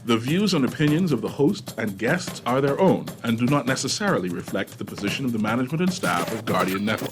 The views and opinions of the hosts and guests are their own and do not necessarily reflect the position of the management and staff of Guardian Network.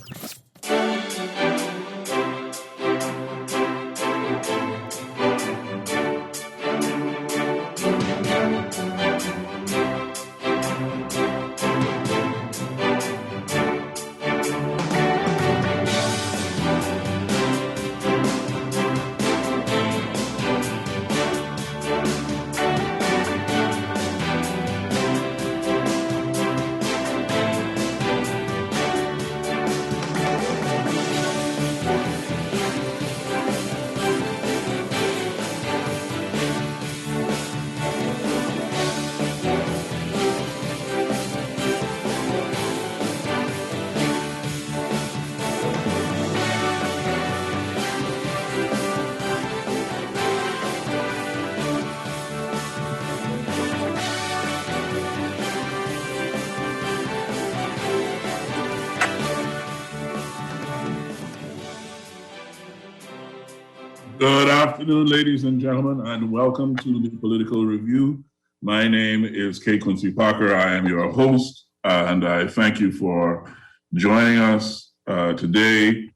Good afternoon, ladies and gentlemen, and welcome to the Political Review. My name is Quincy Parker. I am your host, and I thank you for joining us today.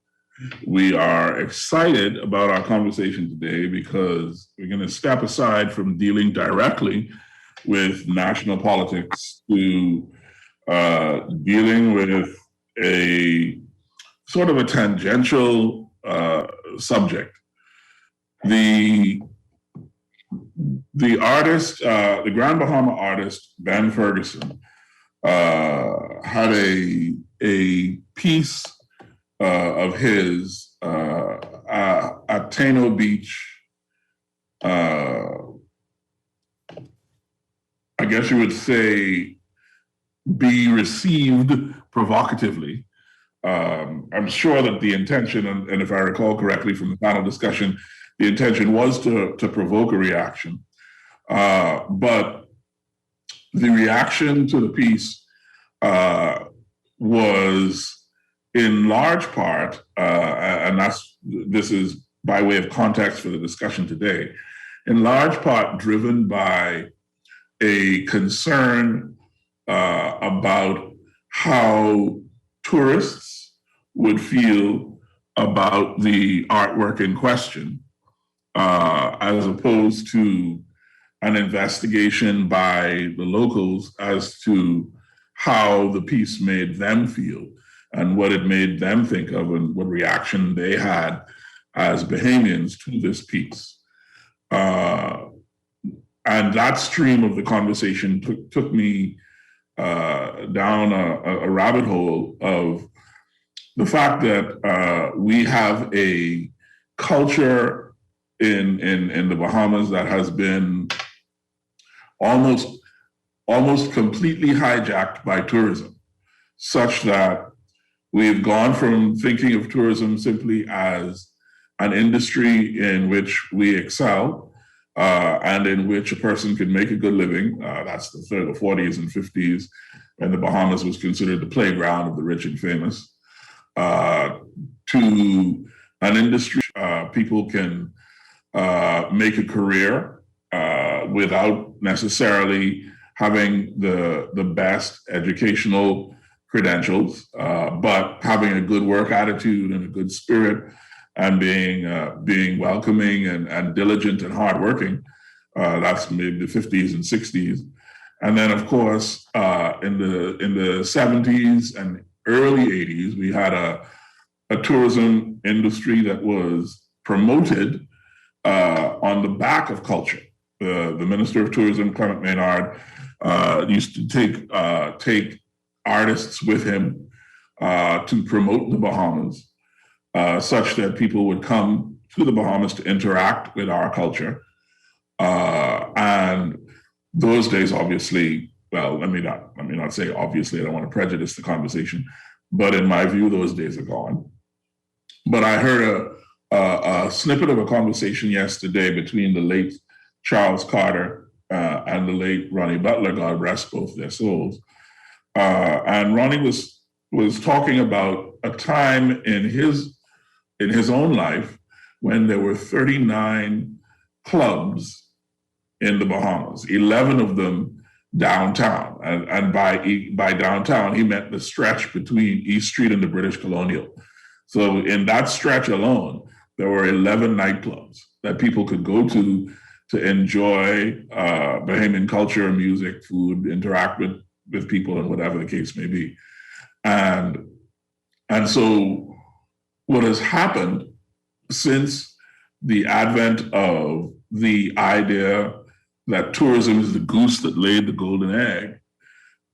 We are excited about our conversation today because we're going to step aside from dealing directly with national politics to dealing with a sort of a tangential subject. The artist, the Grand Bahama artist, Ben Ferguson, had a piece of his at Taino Beach. I guess you would say be received provocatively. I'm sure that the intention, and if I recall correctly from the panel discussion, the intention was to provoke a reaction, but the reaction to the piece was in large part, and this is by way of context for the discussion today, in large part driven by a concern about how tourists would feel about the artwork in question, as opposed to an investigation by the locals as to how the piece made them feel and what it made them think of and what reaction they had as Bahamians to this piece. And that stream of the conversation took me down a rabbit hole of the fact that we have a culture in the Bahamas that has been almost completely hijacked by tourism, such that we've gone from thinking of tourism simply as an industry in which we excel and in which a person can make a good living. That's the 40s and 50s, when the Bahamas was considered the playground of the rich and famous, to an industry people can make a career without necessarily having the best educational credentials, but having a good work attitude and a good spirit and being welcoming and diligent and hardworking. That's maybe the 50s and 60s. And then, of course, in the 70s and early 80s, we had a tourism industry that was promoted on the back of culture. The Minister of Tourism, Clement Maynard, used to take artists with him to promote the Bahamas, such that people would come to the Bahamas to interact with our culture. And those days, obviously, well, let me not say obviously, I don't want to prejudice the conversation, but in my view, those days are gone. But I heard a snippet of a conversation yesterday between the late Charles Carter and the late Ronnie Butler, God rest both their souls. And Ronnie was talking about a time in his own life when there were 39 clubs in the Bahamas, 11 of them downtown. And by downtown, he meant the stretch between East Street and the British Colonial. So in that stretch alone, there were 11 nightclubs that people could go to enjoy Bahamian culture, music, food, interact with people, and whatever the case may be. And so what has happened since the advent of the idea that tourism is the goose that laid the golden egg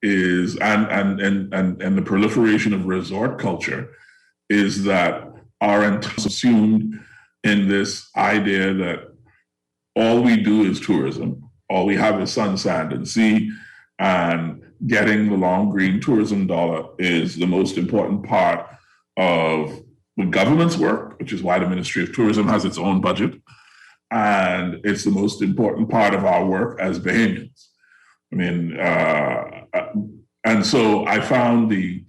is, and the proliferation of resort culture, is that our entire assumed in this idea that all we do is tourism, all we have is sun, sand, and sea, and getting the long green tourism dollar is the most important part of the government's work, which is why the Ministry of Tourism has its own budget. And it's the most important part of our work as Bahamians. I mean, and so I found the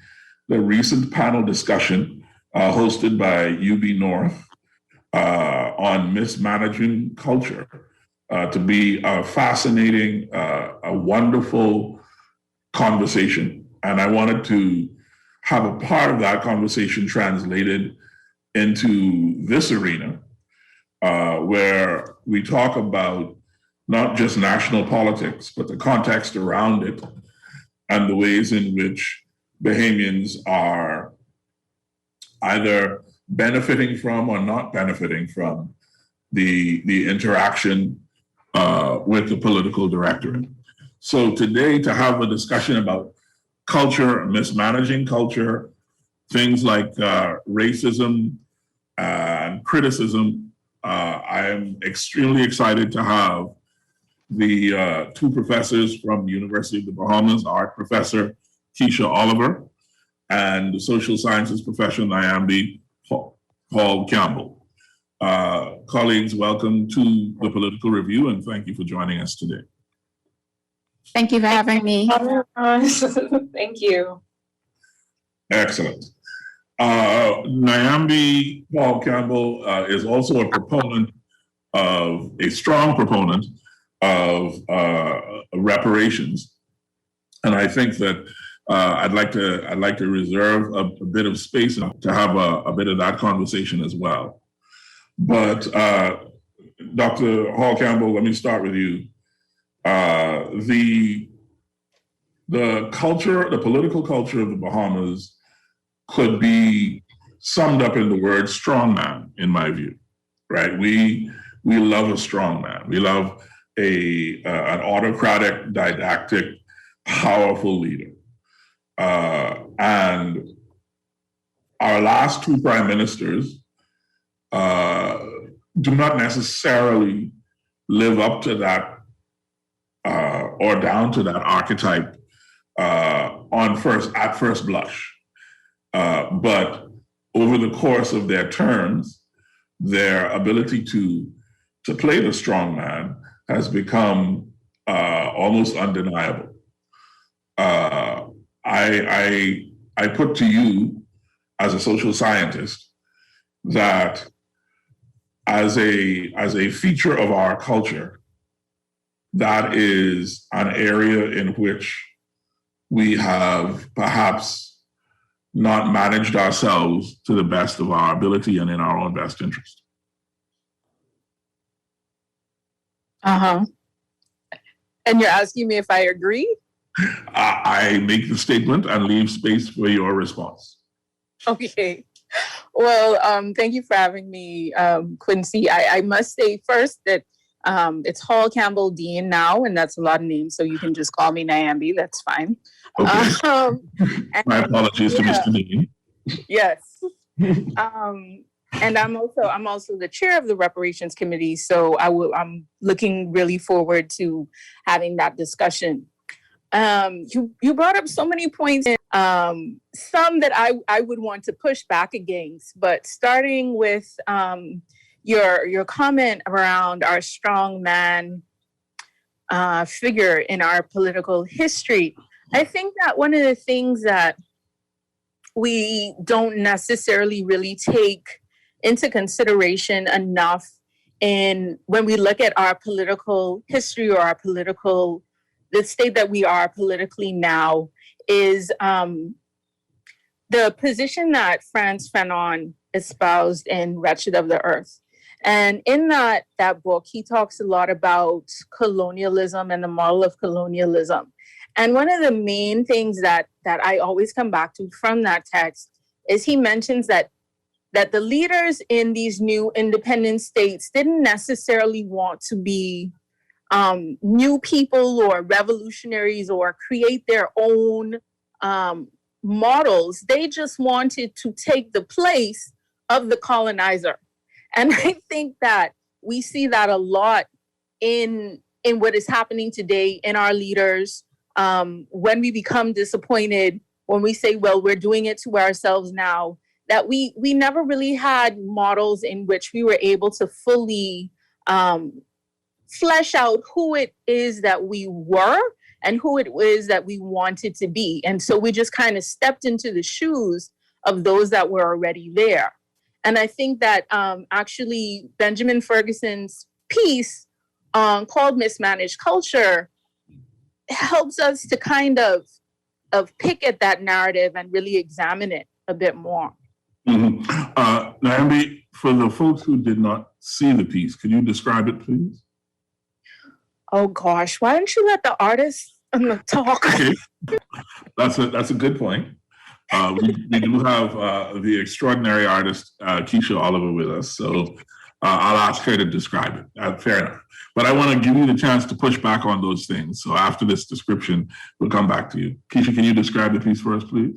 recent panel discussion hosted by UB North on mismanaging culture to be a fascinating, a wonderful conversation. And I wanted to have a part of that conversation translated into this arena, where we talk about not just national politics, but the context around it and the ways in which Bahamians are either benefiting from or not benefiting from the interaction with the political directorate. So today, to have a discussion about culture, mismanaging culture, things like racism and criticism, I am extremely excited to have the two professors from the University of the Bahamas, art professor Keisha Oliver and the social sciences professor Nyambi Paul Campbell. Colleagues, welcome to the Political Review, and thank you for joining us today. Thank you for having me. Thank you. Excellent. Nyambi Paul Campbell is also a strong proponent of reparations, and I think that I'd like to reserve a bit of space to have a bit of that conversation as well. But Dr. Hall Campbell, let me start with you. The culture, the political culture of the Bahamas could be summed up in the word strongman, in my view, right? We love a strongman. We love an autocratic, didactic, powerful leader. And our last two prime ministers do not necessarily live up to that or down to that archetype at first blush. But over the course of their terms, their ability to play the strong man has become almost undeniable. I put to you as a social scientist that as a feature of our culture, that is an area in which we have perhaps not managed ourselves to the best of our ability and in our own best interest. And you're asking me if I agree? I make the statement and leave space for your response. Okay. Well, thank you for having me, Quincy. I must say first that it's Hall Campbell Dean now, and that's a lot of names, so you can just call me Nyambi. That's fine. Okay. My apologies to Mr. Dean. Yes. And I'm also the chair of the reparations committee, so I'm looking really forward to having that discussion. You brought up so many points, some that I would want to push back against, but starting with your comment around our strong man figure in our political history. I think that one of the things that we don't necessarily really take into consideration enough in when we look at our political history or the state that we are politically now is the position that Frantz Fanon espoused in Wretched of the Earth. And in that book, he talks a lot about colonialism and the model of colonialism. And one of the main things that I always come back to from that text is he mentions that the leaders in these new independent states didn't necessarily want to be new people or revolutionaries or create their own models. They just wanted to take the place of the colonizer. And I think that we see that a lot in what is happening today in our leaders. When we become disappointed, when we say, well, we're doing it to ourselves now, that we never really had models in which we were able to fully flesh out who it is that we were and who it is that we wanted to be. And so we just kind of stepped into the shoes of those that were already there. And I think that actually Benjamin Ferguson's piece called Mismanaged Culture helps us to kind of pick at that narrative and really examine it a bit more. Mm-hmm. Naomi, for the folks who did not see the piece, can you describe it, please? Oh gosh, why don't you let the artist talk? Okay, that's a good point. We do have the extraordinary artist Keisha Oliver with us, so I'll ask her to describe it. Fair enough. But I want to give you the chance to push back on those things. So after this description, we'll come back to you. Keisha, can you describe the piece for us, please?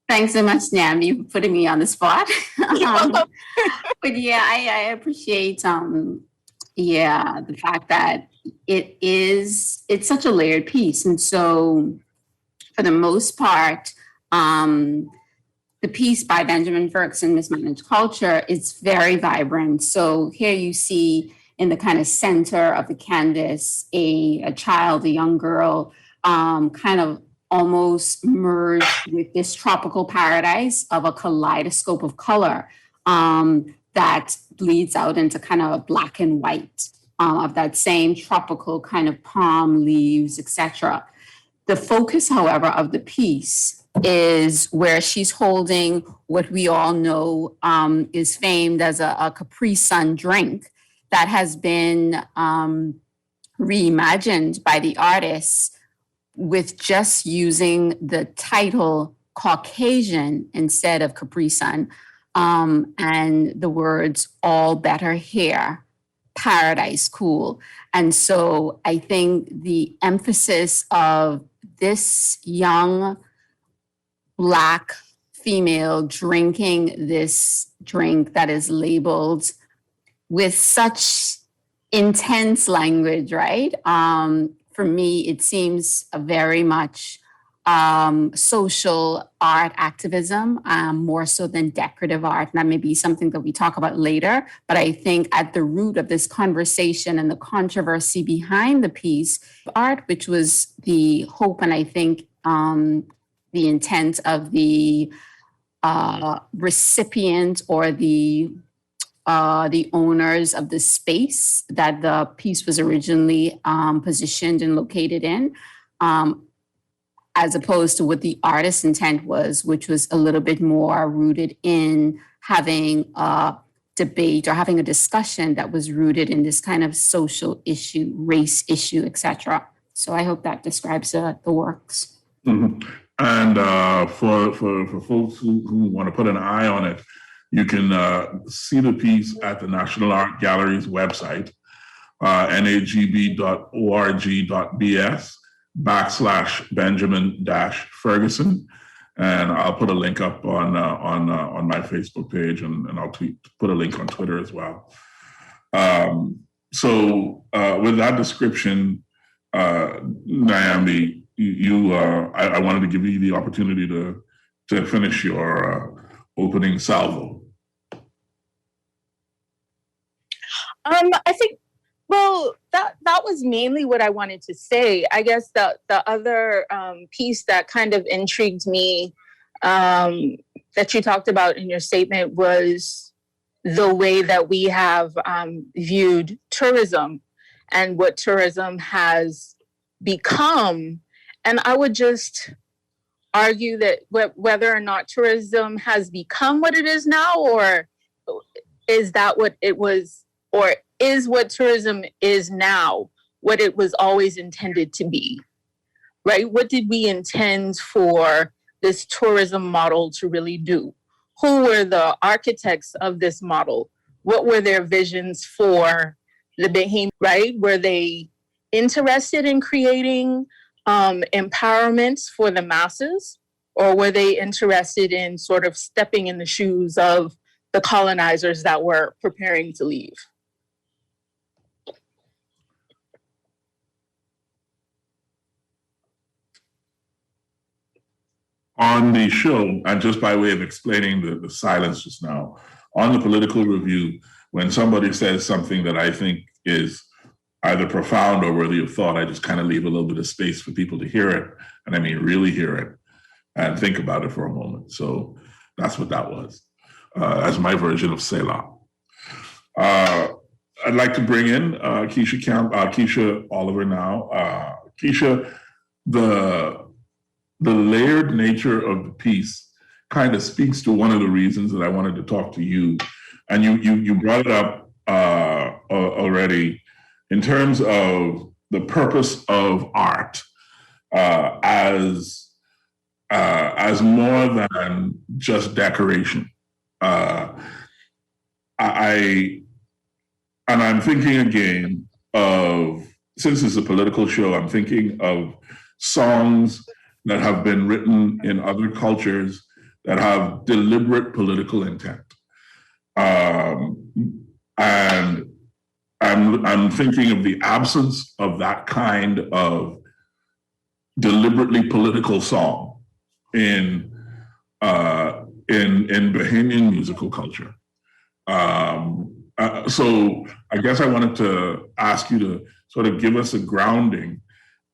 Thanks so much, Nam. You putting me on the spot. But yeah, I appreciate the fact that it's such a layered piece. And so for the most part, the piece by Benjamin Ferguson, Mismanaged Culture, is very vibrant. So here you see in the kind of center of the canvas, a child, a young girl, kind of almost merged with this tropical paradise of a kaleidoscope of color that bleeds out into kind of black and white of that same tropical kind of palm leaves, etc. The focus, however, of the piece is where she's holding what we all know is famed as a Capri Sun drink that has been reimagined by the artists with just using the title Caucasian instead of Capri Sun, and the words all better here, paradise cool. And so I think the emphasis of this young Black female drinking this drink that is labeled with such intense language, right? For me, it seems a very much social art activism, more so than decorative art. And that may be something that we talk about later. But I think at the root of this conversation and the controversy behind the piece, art, which was the hope and I think the intent of the recipient or the owners of the space that the piece was originally positioned and located in, as opposed to what the artist's intent was, which was a little bit more rooted in having a debate or having a discussion that was rooted in this kind of social issue, race issue, etc. So I hope that describes the works. Mm-hmm. And for folks who want to put an eye on it, you can see the piece at the National Art Gallery's website, nagb.org.bs/Benjamin-Ferguson. And I'll put a link up on my Facebook page, and I'll put a link on Twitter as well. So with that description, Naomi, I wanted to give you the opportunity to finish your opening salvo. I think, well, that was mainly what I wanted to say. I guess the other piece that kind of intrigued me that you talked about in your statement was the way that we have viewed tourism and what tourism has become. And I would just argue that whether or not tourism has become what it is now, or is that what it was, or is what tourism is now what it was always intended to be, right? What did we intend for this tourism model to really do? Who were the architects of this model? What were their visions for the Bahamian, right? Were they interested in creating empowerments for the masses, or were they interested in sort of stepping in the shoes of the colonizers that were preparing to leave? On the show, and just by way of explaining the silence just now, on the political review, when somebody says something that I think is either profound or worthy of thought, I just kind of leave a little bit of space for people to hear it, and I mean really hear it, and think about it for a moment. So that's what that was, as my version of Selah. I'd like to bring in Keisha Oliver now. Keisha, the layered nature of the piece kind of speaks to one of the reasons that I wanted to talk to you. And you brought it up already in terms of the purpose of art as more than just decoration. I'm thinking again of, since it's a political show, I'm thinking of songs that have been written in other cultures that have deliberate political intent. And I'm thinking of the absence of that kind of deliberately political song in Bahamian musical culture. So I guess I wanted to ask you to sort of give us a grounding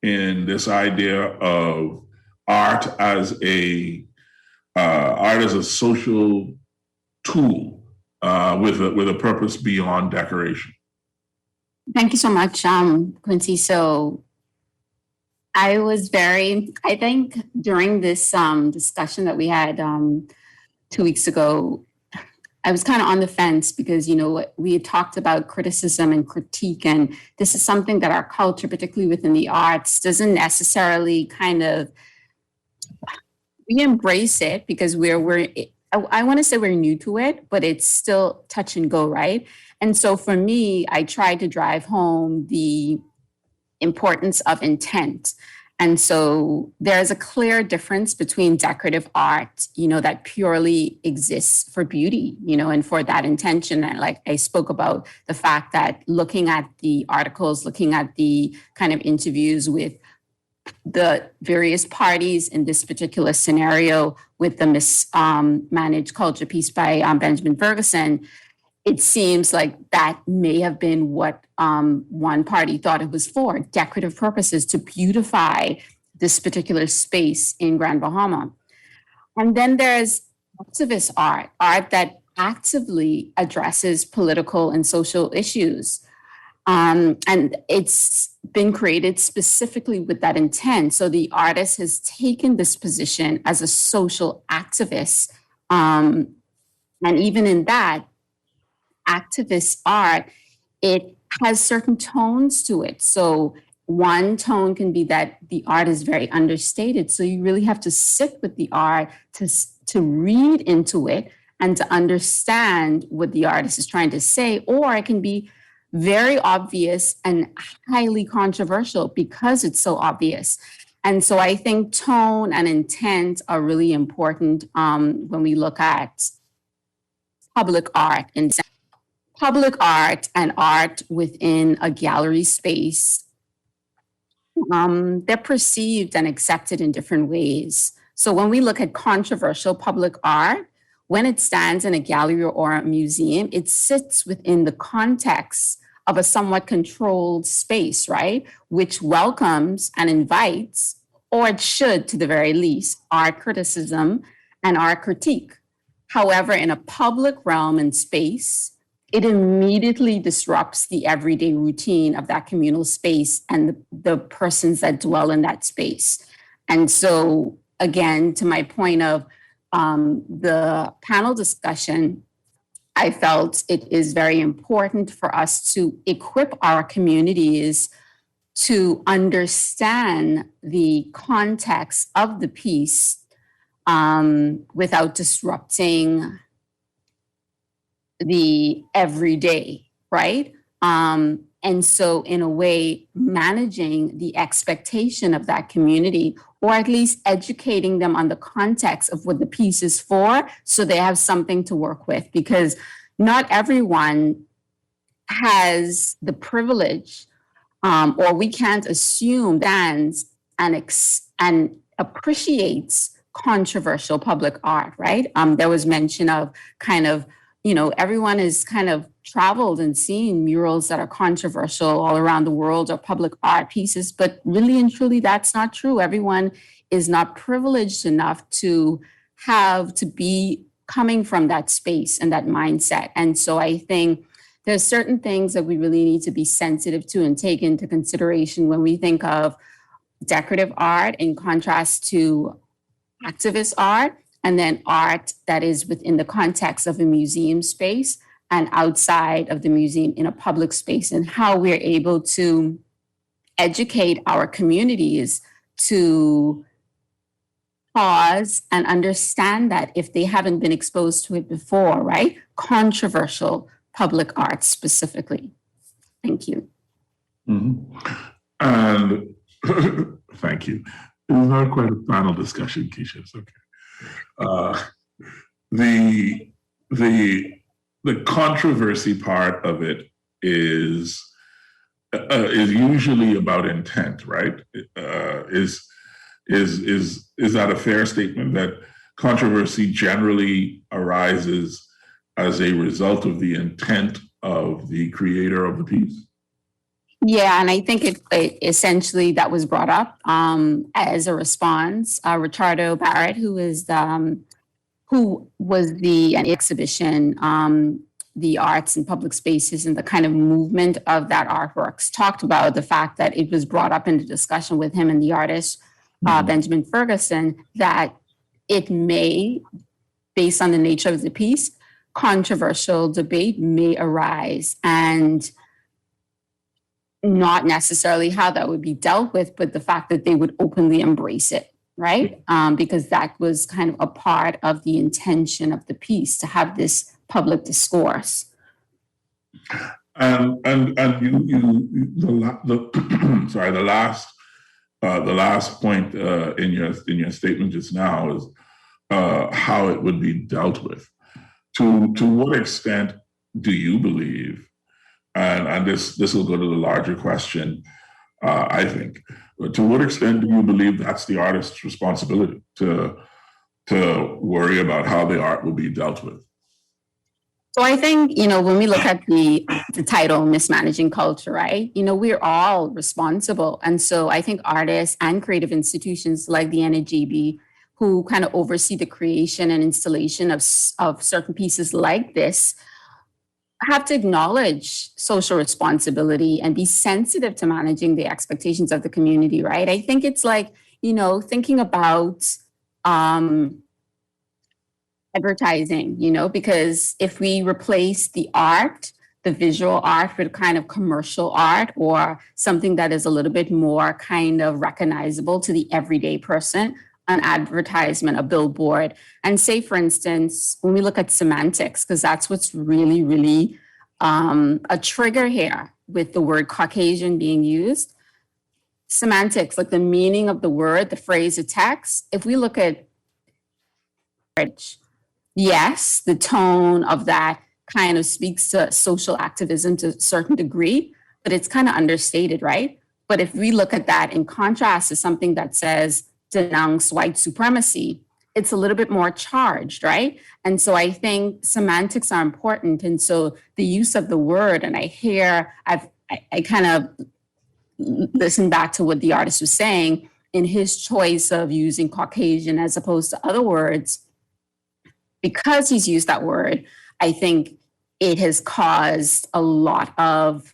in this idea of art as a social tool with a purpose beyond decoration. Thank you so much, Quincy. So I think during this discussion that we had 2 weeks ago, I was kind of on the fence because, we had talked about criticism and critique, and this is something that our culture, particularly within the arts, doesn't necessarily we embrace it because I want to say we're new to it, but it's still touch and go, right? And so for me, I tried to drive home the importance of intent. And so there's a clear difference between decorative art, that purely exists for beauty, and for that intention. And like I spoke about the fact that looking at the articles, looking at the kind of interviews with the various parties in this particular scenario with the Mismanaged Culture piece by Benjamin Ferguson, it seems like that may have been what one party thought it was for, decorative purposes, to beautify this particular space in Grand Bahama. And then there's activist art that actively addresses political and social issues. And it's been created specifically with that intent. So the artist has taken this position as a social activist. And even in that, activist art, it has certain tones to it. So one tone can be that the art is very understated. So you really have to sit with the art to read into it and to understand what the artist is trying to say. Or it can be very obvious and highly controversial because it's so obvious. And so I think tone and intent are really important when we look at public art and art within a gallery space. They're perceived and accepted in different ways. So when we look at controversial public art, when it stands in a gallery or a museum, it sits within the context of a somewhat controlled space, right? Which welcomes and invites, or it should, to the very least, art criticism and art critique. However, in a public realm and space, it immediately disrupts the everyday routine of that communal space and the persons that dwell in that space. And so, again, to my point of the panel discussion, I felt it is very important for us to equip our communities to understand the context of the piece without disrupting the everyday, right? And so, in a way, managing the expectation of that community, or at least educating them on the context of what the piece is for, so they have something to work with. Because not everyone has the privilege, or we can't assume stands and appreciates controversial public art, right? There was mention of kind of, everyone has kind of traveled and seen murals that are controversial all around the world or public art pieces, but really and truly, that's not true. Everyone is not privileged enough to be coming from that space and that mindset. And so I think there's certain things that we really need to be sensitive to and take into consideration when we think of decorative art in contrast to activist art, and then art that is within the context of a museum space and outside of the museum in a public space, and how we're able to educate our communities to pause and understand that if they haven't been exposed to it before, right? Controversial public art specifically. Thank you. Mm-hmm. And thank you. It was not quite a panel discussion, Keisha. It's okay. The controversy part of it is usually about intent, right? Is that a fair statement, that controversy generally arises as a result of the intent of the creator of the piece? Yeah, and I think it essentially that was brought up as a response. Ricardo Barrett, who was an exhibition, the arts and public spaces and the kind of movement of that artworks, talked about the fact that it was brought up in the discussion with him and the artist, Benjamin Ferguson, that it may, based on the nature of the piece, controversial debate may arise, and not necessarily how that would be dealt with, but the fact that they would openly embrace it, right? Because that was kind of a part of the intention of the piece, to have this public discourse. And the last point in your statement just now is how it would be dealt with. To what extent do you believe? And this will go to the larger question, I think. But to what extent do you believe that's the artist's responsibility to worry about how the art will be dealt with? So I think, when we look at the title, Mismanaging Culture, right? We're all responsible. And so I think artists and creative institutions like the NAGB, who kind of oversee the creation and installation of certain pieces like this, have to acknowledge social responsibility and be sensitive to managing the expectations of the community, right? I think it's like, thinking about advertising, because if we replace the visual art with kind of commercial art, or something that is a little bit more kind of recognizable to the everyday person, an advertisement, a billboard, and say, for instance, when we look at semantics, because that's what's really, really a trigger here with the word Caucasian being used. Semantics, like the meaning of the word, the phrase, the text. If we look at, yes, the tone of that kind of speaks to social activism to a certain degree, but it's kind of understated, right? But if we look at that in contrast to something that says denounce white supremacy, it's a little bit more charged, right? And so I think semantics are important. And so the use of the word, and I kind of listened back to what the artist was saying in his choice of using Caucasian as opposed to other words. Because he's used that word, I think it has caused a lot of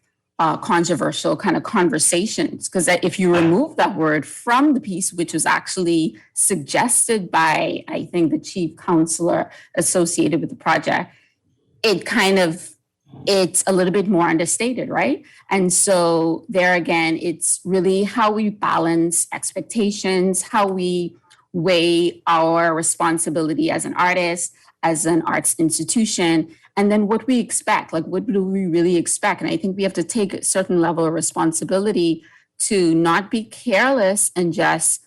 controversial kind of conversations, because if you remove that word from the piece, which was actually suggested by, I think, the chief counselor associated with the project, it's a little bit more understated, right? And so there again, it's really how we balance expectations, how we weigh our responsibility as an artist, as an arts institution, and then what we expect. Like, what do we really expect? And I think we have to take a certain level of responsibility to not be careless and just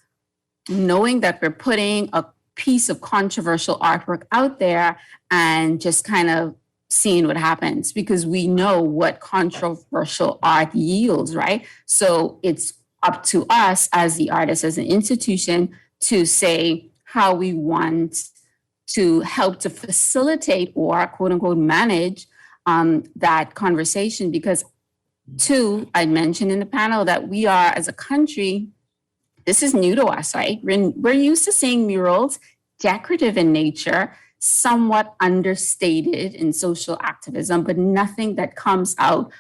knowing that we're putting a piece of controversial artwork out there and just kind of seeing what happens, because we know what controversial art yields, right? So it's up to us as the artist, as an institution, to say how we want to help to facilitate or quote unquote manage that conversation. Because two, I mentioned in the panel that we are, as a country, this is new to us, right? We're used to seeing murals, decorative in nature, somewhat understated in social activism, but nothing that comes out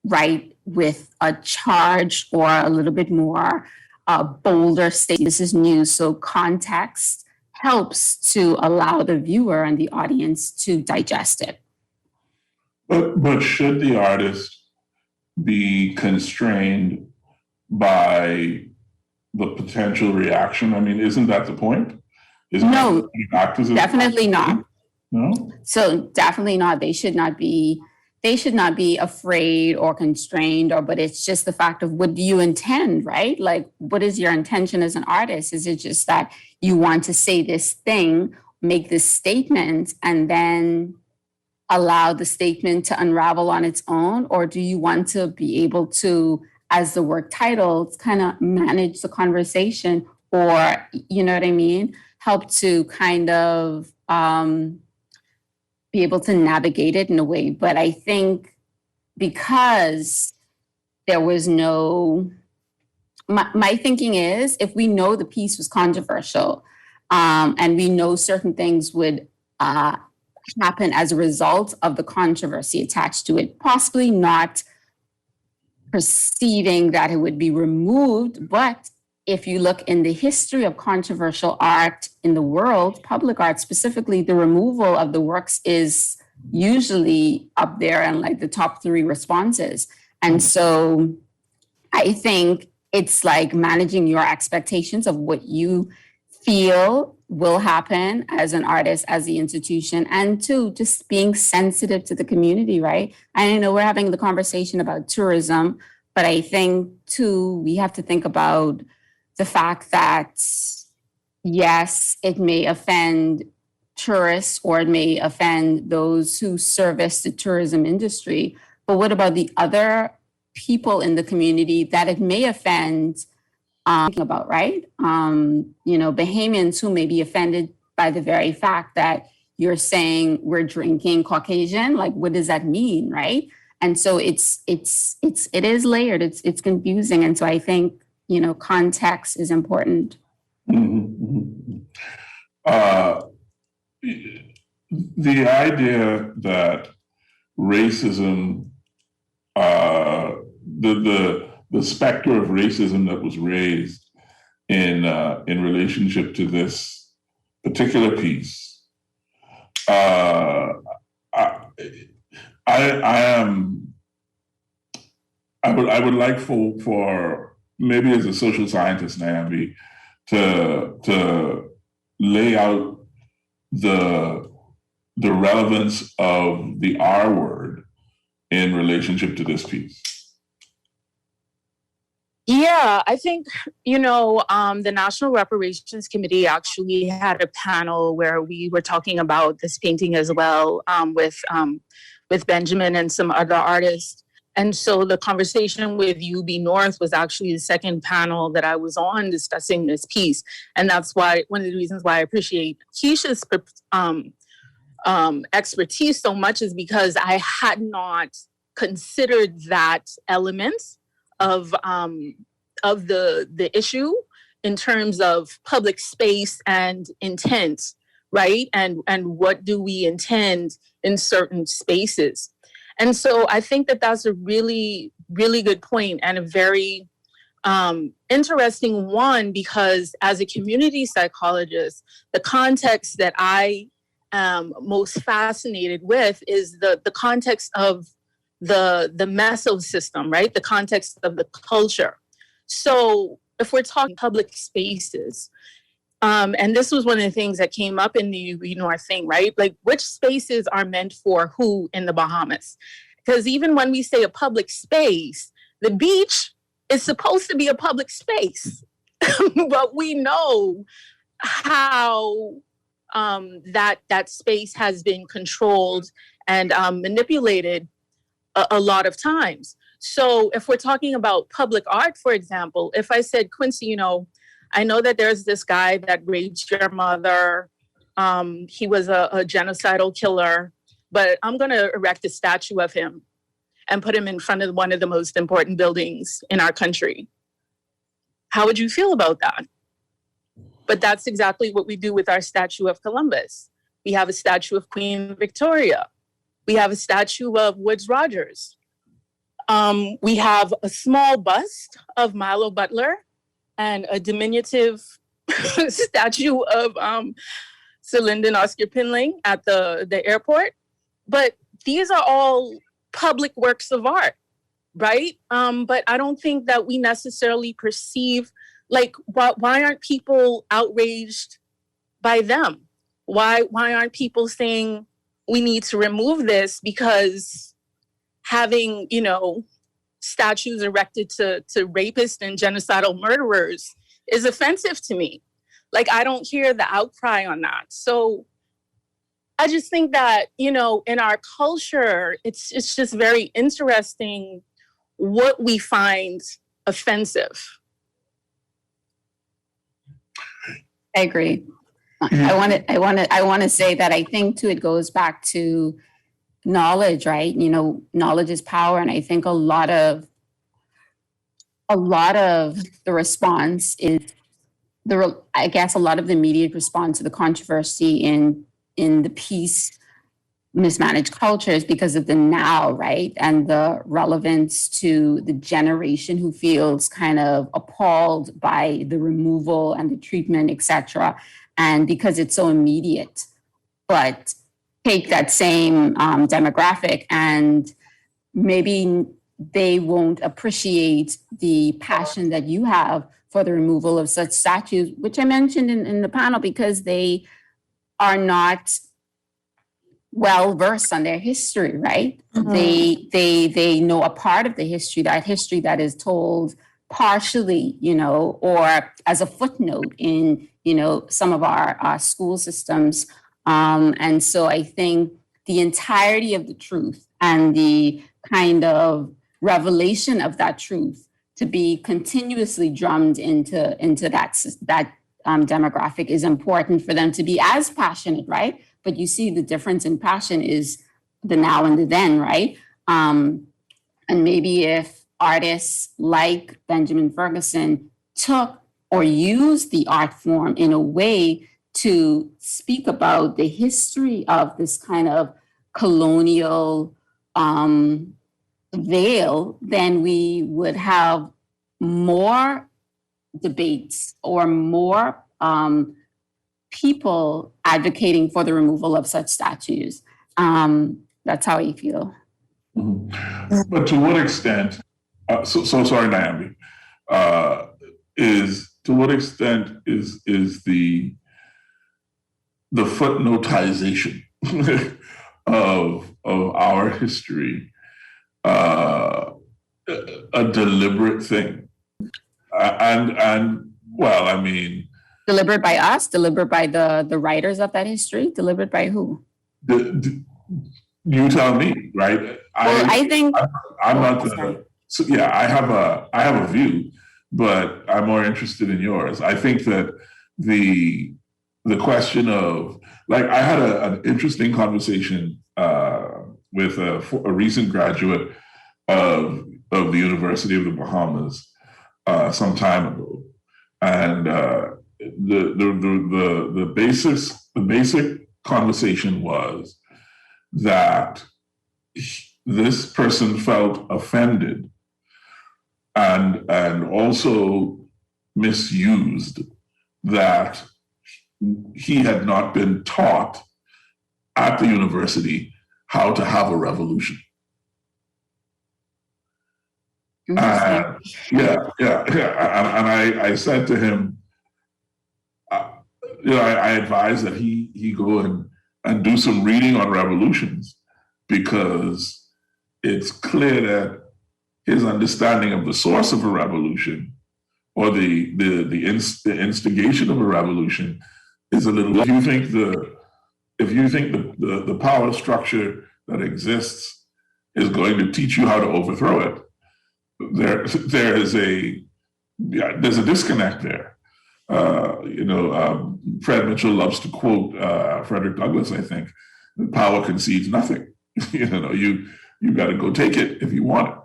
right with a charge or a little bit more bolder state. This is new. So context helps to allow the viewer and the audience to digest it. But should the artist be constrained by the potential reaction? I mean, isn't that the point? No, definitely not. No? So definitely not. They should not be afraid or constrained, but it's just the fact of, what do you intend, right? Like, what is your intention as an artist? Is it just that you want to say this thing, make this statement, and then allow the statement to unravel on its own? Or do you want to be able to, as the work title, kind of manage the conversation, or, you know what I mean? Help to kind of be able to navigate it in a way. But I think because there was my thinking is, if we know the piece was controversial, and we know certain things would happen as a result of the controversy attached to it, possibly not perceiving that it would be removed, but if you look in the history of controversial art in the world, public art specifically, the removal of the works is usually up there and like the top 3 responses. And so I think it's like managing your expectations of what you feel will happen as an artist, as the institution, and two, just being sensitive to the community, right? I know we're having the conversation about tourism, but I think too, we have to think about the fact that, yes, it may offend tourists or it may offend those who service the tourism industry, but what about the other people in the community that it may offend? About, right? Bahamians who may be offended by the very fact that you're saying we're drinking Caucasian. Like, what does that mean, right? And so it is layered. It's confusing, and so I think context is important. Mm-hmm. The idea that racism, the specter of racism that was raised in relationship to this particular piece, I would like for maybe as a social scientist, Naomi, to lay out the relevance of the R word in relationship to this piece. Yeah, I think, the National Reparations Committee actually had a panel where we were talking about this painting as well, with Benjamin and some other artists. And so the conversation with UB North was actually the second panel that I was on discussing this piece. And that's why one of the reasons why I appreciate Keisha's expertise so much is because I had not considered that element of the issue in terms of public space and intent right? And what do we intend in certain spaces? And so I think that that's a really, really good point and a very interesting one, because as a community psychologist, the context that I am most fascinated with is the context of the meso system, right? The context of the culture. So if we're talking public spaces, and this was one of the things that came up in the UB North thing, right? Like, which spaces are meant for who in the Bahamas? Because even when we say a public space, the beach is supposed to be a public space, but we know how that space has been controlled and manipulated a lot of times. So if we're talking about public art, for example, if I said, Quincy, I know that there's this guy that raped your mother. He was a genocidal killer, but I'm going to erect a statue of him and put him in front of one of the most important buildings in our country. How would you feel about that? But that's exactly what we do with our statue of Columbus. We have a statue of Queen Victoria. We have a statue of Woodes Rogers. We have a small bust of Milo Butler and a diminutive statue of Sir Lyndon Oscar Pinling at the airport. But these are all public works of art, right? But I don't think that we necessarily perceive, like, why aren't people outraged by them? Why aren't people saying we need to remove this because having, statues erected to rapists and genocidal murderers is offensive to me? Like, I don't hear the outcry on that. So I just think that, in our culture, it's just very interesting what we find offensive. I agree. I want to say that I think too, it goes back to knowledge, right? Knowledge is power. And I think a lot of the response is I guess a lot of the immediate response to the controversy in the piece Mismanaged Culture is because of the now, right? And the relevance to the generation who feels kind of appalled by the removal and the treatment, etc. And because it's so immediate. But take that same demographic and maybe they won't appreciate the passion that you have for the removal of such statues, which I mentioned in the panel, because they are not well versed on their history, right? Mm-hmm. They know a part of the history that is told partially, or as a footnote in, some of our school systems. And so I think the entirety of the truth and the kind of revelation of that truth to be continuously drummed into that demographic is important for them to be as passionate, right? But you see the difference in passion is the now and the then, right? And maybe if artists like Benjamin Ferguson took or used the art form in a way to speak about the history of this kind of colonial veil, then we would have more debates or more people advocating for the removal of such statues. That's how I feel. Mm-hmm. But to what extent, so sorry, Naomi, to what extent is the footnotization of our history a deliberate thing? And well, I mean, deliberate by us, deliberate by the writers of that history, deliberate by who? You tell me, right? I think I'm not the. So yeah, I have a view, but I'm more interested in yours. I think that the question of, like, I had an interesting conversation with a recent graduate of the University of the Bahamas some time ago, and the basis the basic conversation was that this person felt offended and also misused that he had not been taught at the university how to have a revolution. Yeah. And I said to him, I advised that he go and do some reading on revolutions, because it's clear that his understanding of the source of a revolution or the instigation of a revolution is a little. If you think the power structure that exists is going to teach you how to overthrow it, there's a disconnect there. Fred Mitchell loves to quote Frederick Douglass, I think, power concedes nothing. You got to go take it if you want it.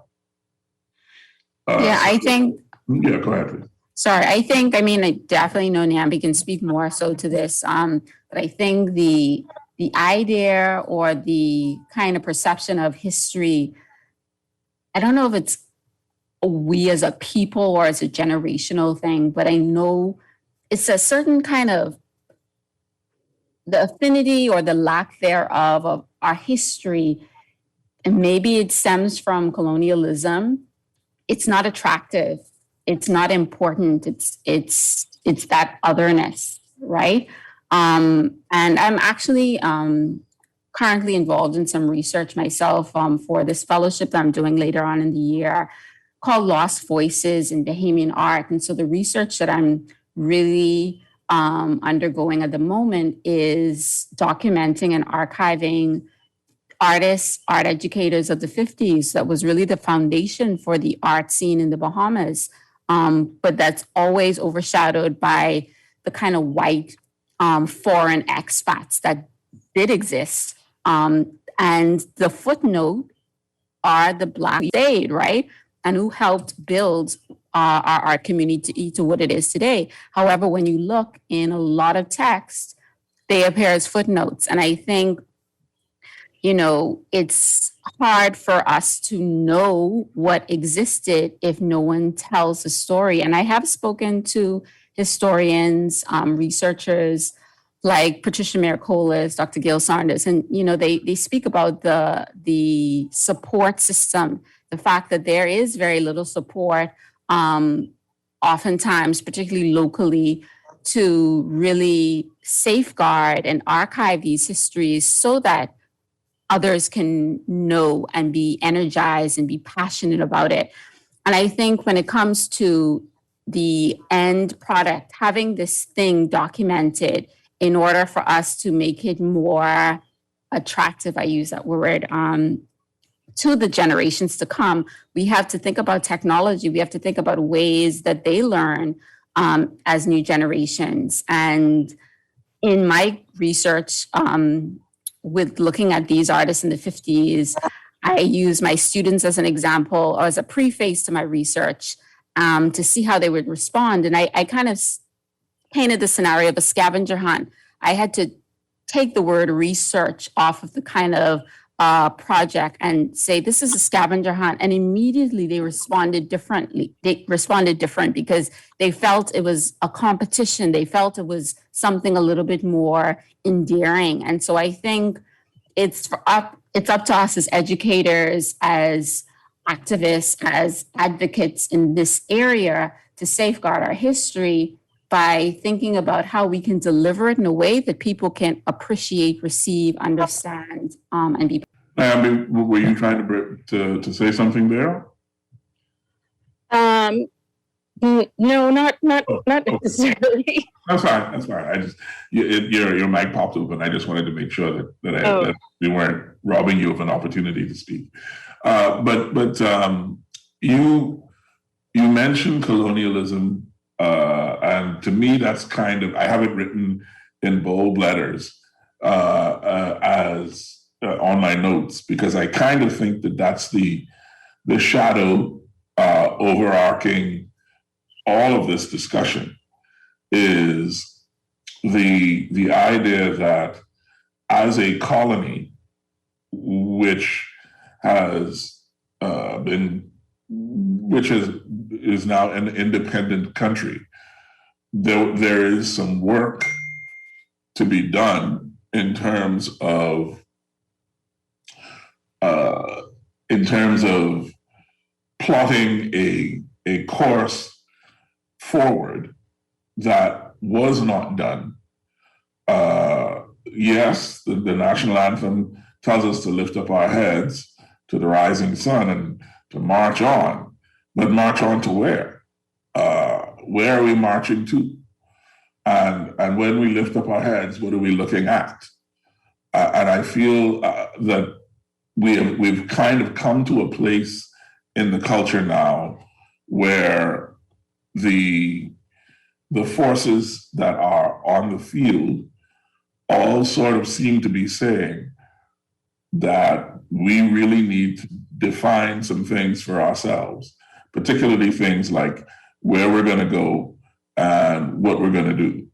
I think. Yeah, go ahead, please. Sorry, I definitely know Nambi can speak more so to this. But I think the idea or the kind of perception of history, I don't know if it's we as a people or as a generational thing, but I know it's a certain kind of the affinity or the lack thereof of our history. And maybe it stems from colonialism. It's not attractive. It's not important. It's that otherness, right? And I'm actually currently involved in some research myself for this fellowship that I'm doing later on in the year called Lost Voices in Bahamian Art. And so the research that I'm really undergoing at the moment is documenting and archiving artists, art educators of the 50s. That was really the foundation for the art scene in the Bahamas. But that's always overshadowed by the kind of white foreign expats that did exist. And the footnote are the Black stayed, right? And who helped build our art community to what it is today. However, when you look in a lot of text, they appear as footnotes. And I think, it's hard for us to know what existed if no one tells the story. And I have spoken to historians, researchers like Patricia Miracolas, Dr. Gail Saunders, and they speak about the support system, the fact that there is very little support, oftentimes, particularly locally, to really safeguard and archive these histories so that others can know and be energized and be passionate about it. And I think when it comes to the end product, having this thing documented in order for us to make it more attractive, I use that word, to the generations to come, we have to think about technology. We have to think about ways that they learn as new generations. And in my research, with looking at these artists in the 50s, I use my students as an example or as a preface to my research to see how they would respond. And I kind of painted the scenario of a scavenger hunt. I had to take the word research off of the kind of project and say, this is a scavenger hunt. And immediately they responded differently. They responded different because they felt it was a competition. They felt it was something a little bit more endearing. And so I think it's up to us as educators, as activists, as advocates in this area to safeguard our history by thinking about how we can deliver it in a way that people can appreciate, receive, understand, and be. Were you trying to say something there? No, not necessarily. That's fine. I just your mic popped open. I just wanted to make sure that we weren't robbing you of an opportunity to speak. But you mentioned colonialism, and to me that's kind of, I have it written in bold letters as on my notes, because I kind of think that that's the shadow overarching all of this discussion is the idea that as a colony, which has is now an independent country, there is some work to be done in terms of plotting a course forward that was not done. Yes, the national anthem tells us to lift up our heads to the rising sun and to march on, but march on to where? Where are we marching to? And when we lift up our heads, what are we looking at? And I feel that we've kind of come to a place in the culture now where the forces that are on the field all sort of seem to be saying that we really need to define some things for ourselves, particularly things like where we're going to go and what we're going to do,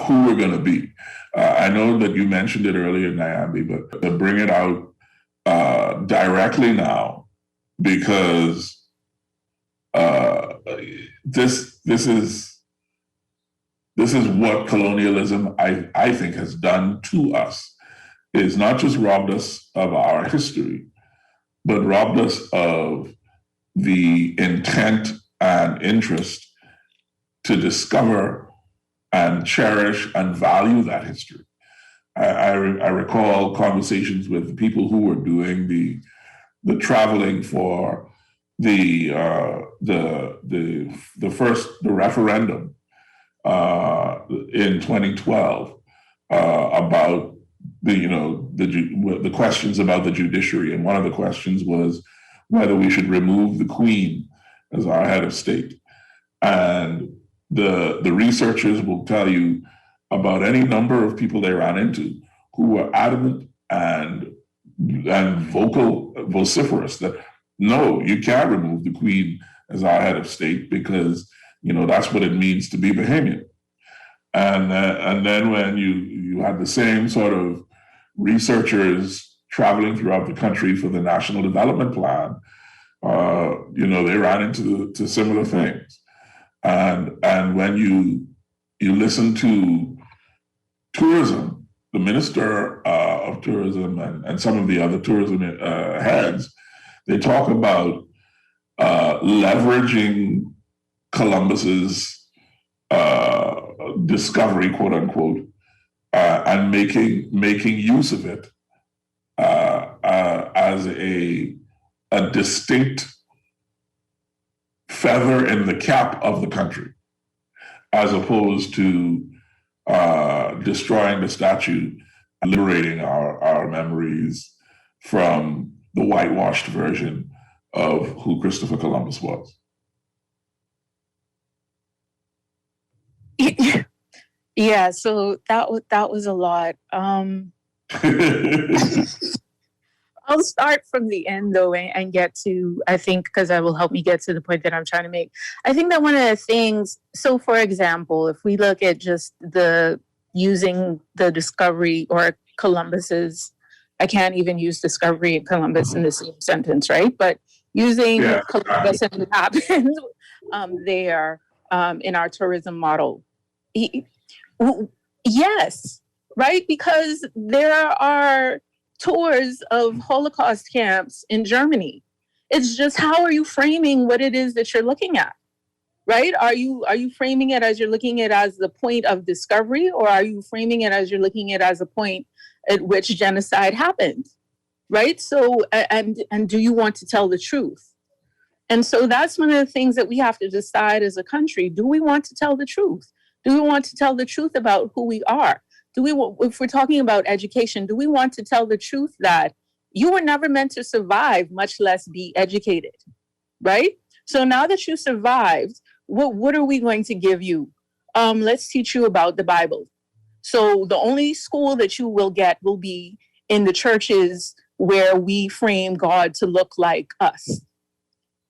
who we're going to be. I know that you mentioned it earlier, Nyambi, but to bring it out directly now, because this is what colonialism, I think, has done to us. It's not just robbed us of our history, but robbed us of the intent and interest to discover and cherish and value that history. I recall conversations with people who were doing the traveling for the referendum in 2012 about the questions about the judiciary, and one of the questions was whether we should remove the Queen as our head of state. And the researchers will tell you about any number of people they ran into who were adamant and vociferous that no, you can't remove the Queen as our head of state because that's what it means to be Bahamian. And then when you had the same sort of researchers traveling throughout the country for the National Development Plan, they ran into similar things. And when you listen to tourism, the Minister of Tourism and some of the other tourism heads, they talk about leveraging Columbus's discovery, quote unquote, and making use of it as a distinct feather in the cap of the country, as opposed to destroying the statue and liberating our memories from the whitewashed version of who Christopher Columbus was. Yeah, so that was a lot. I'll start from the end though and get to, I think, because that will help me get to the point that I'm trying to make. I think that one of the things, so for example, if we look at just using the discovery or Columbus's, I can't even use discovery and Columbus in the same sentence, right? But using Columbus and what happened there in our tourism model. Yes, right? Because there are tours of Holocaust camps in Germany. It's just, how are you framing what it is that you're looking at, right? Are you framing it as you're looking at it as the point of discovery, or are you framing it as you're looking at it as a point at which genocide happened, right? So, and do you want to tell the truth? And so that's one of the things that we have to decide as a country. Do we want to tell the truth? Do we want to tell the truth about who we are? If we're talking about education, do we want to tell the truth that you were never meant to survive, much less be educated, right? So now that you survived, what are we going to give you? Let's teach you about the Bible. So the only school that you will get will be in the churches where we frame God to look like us,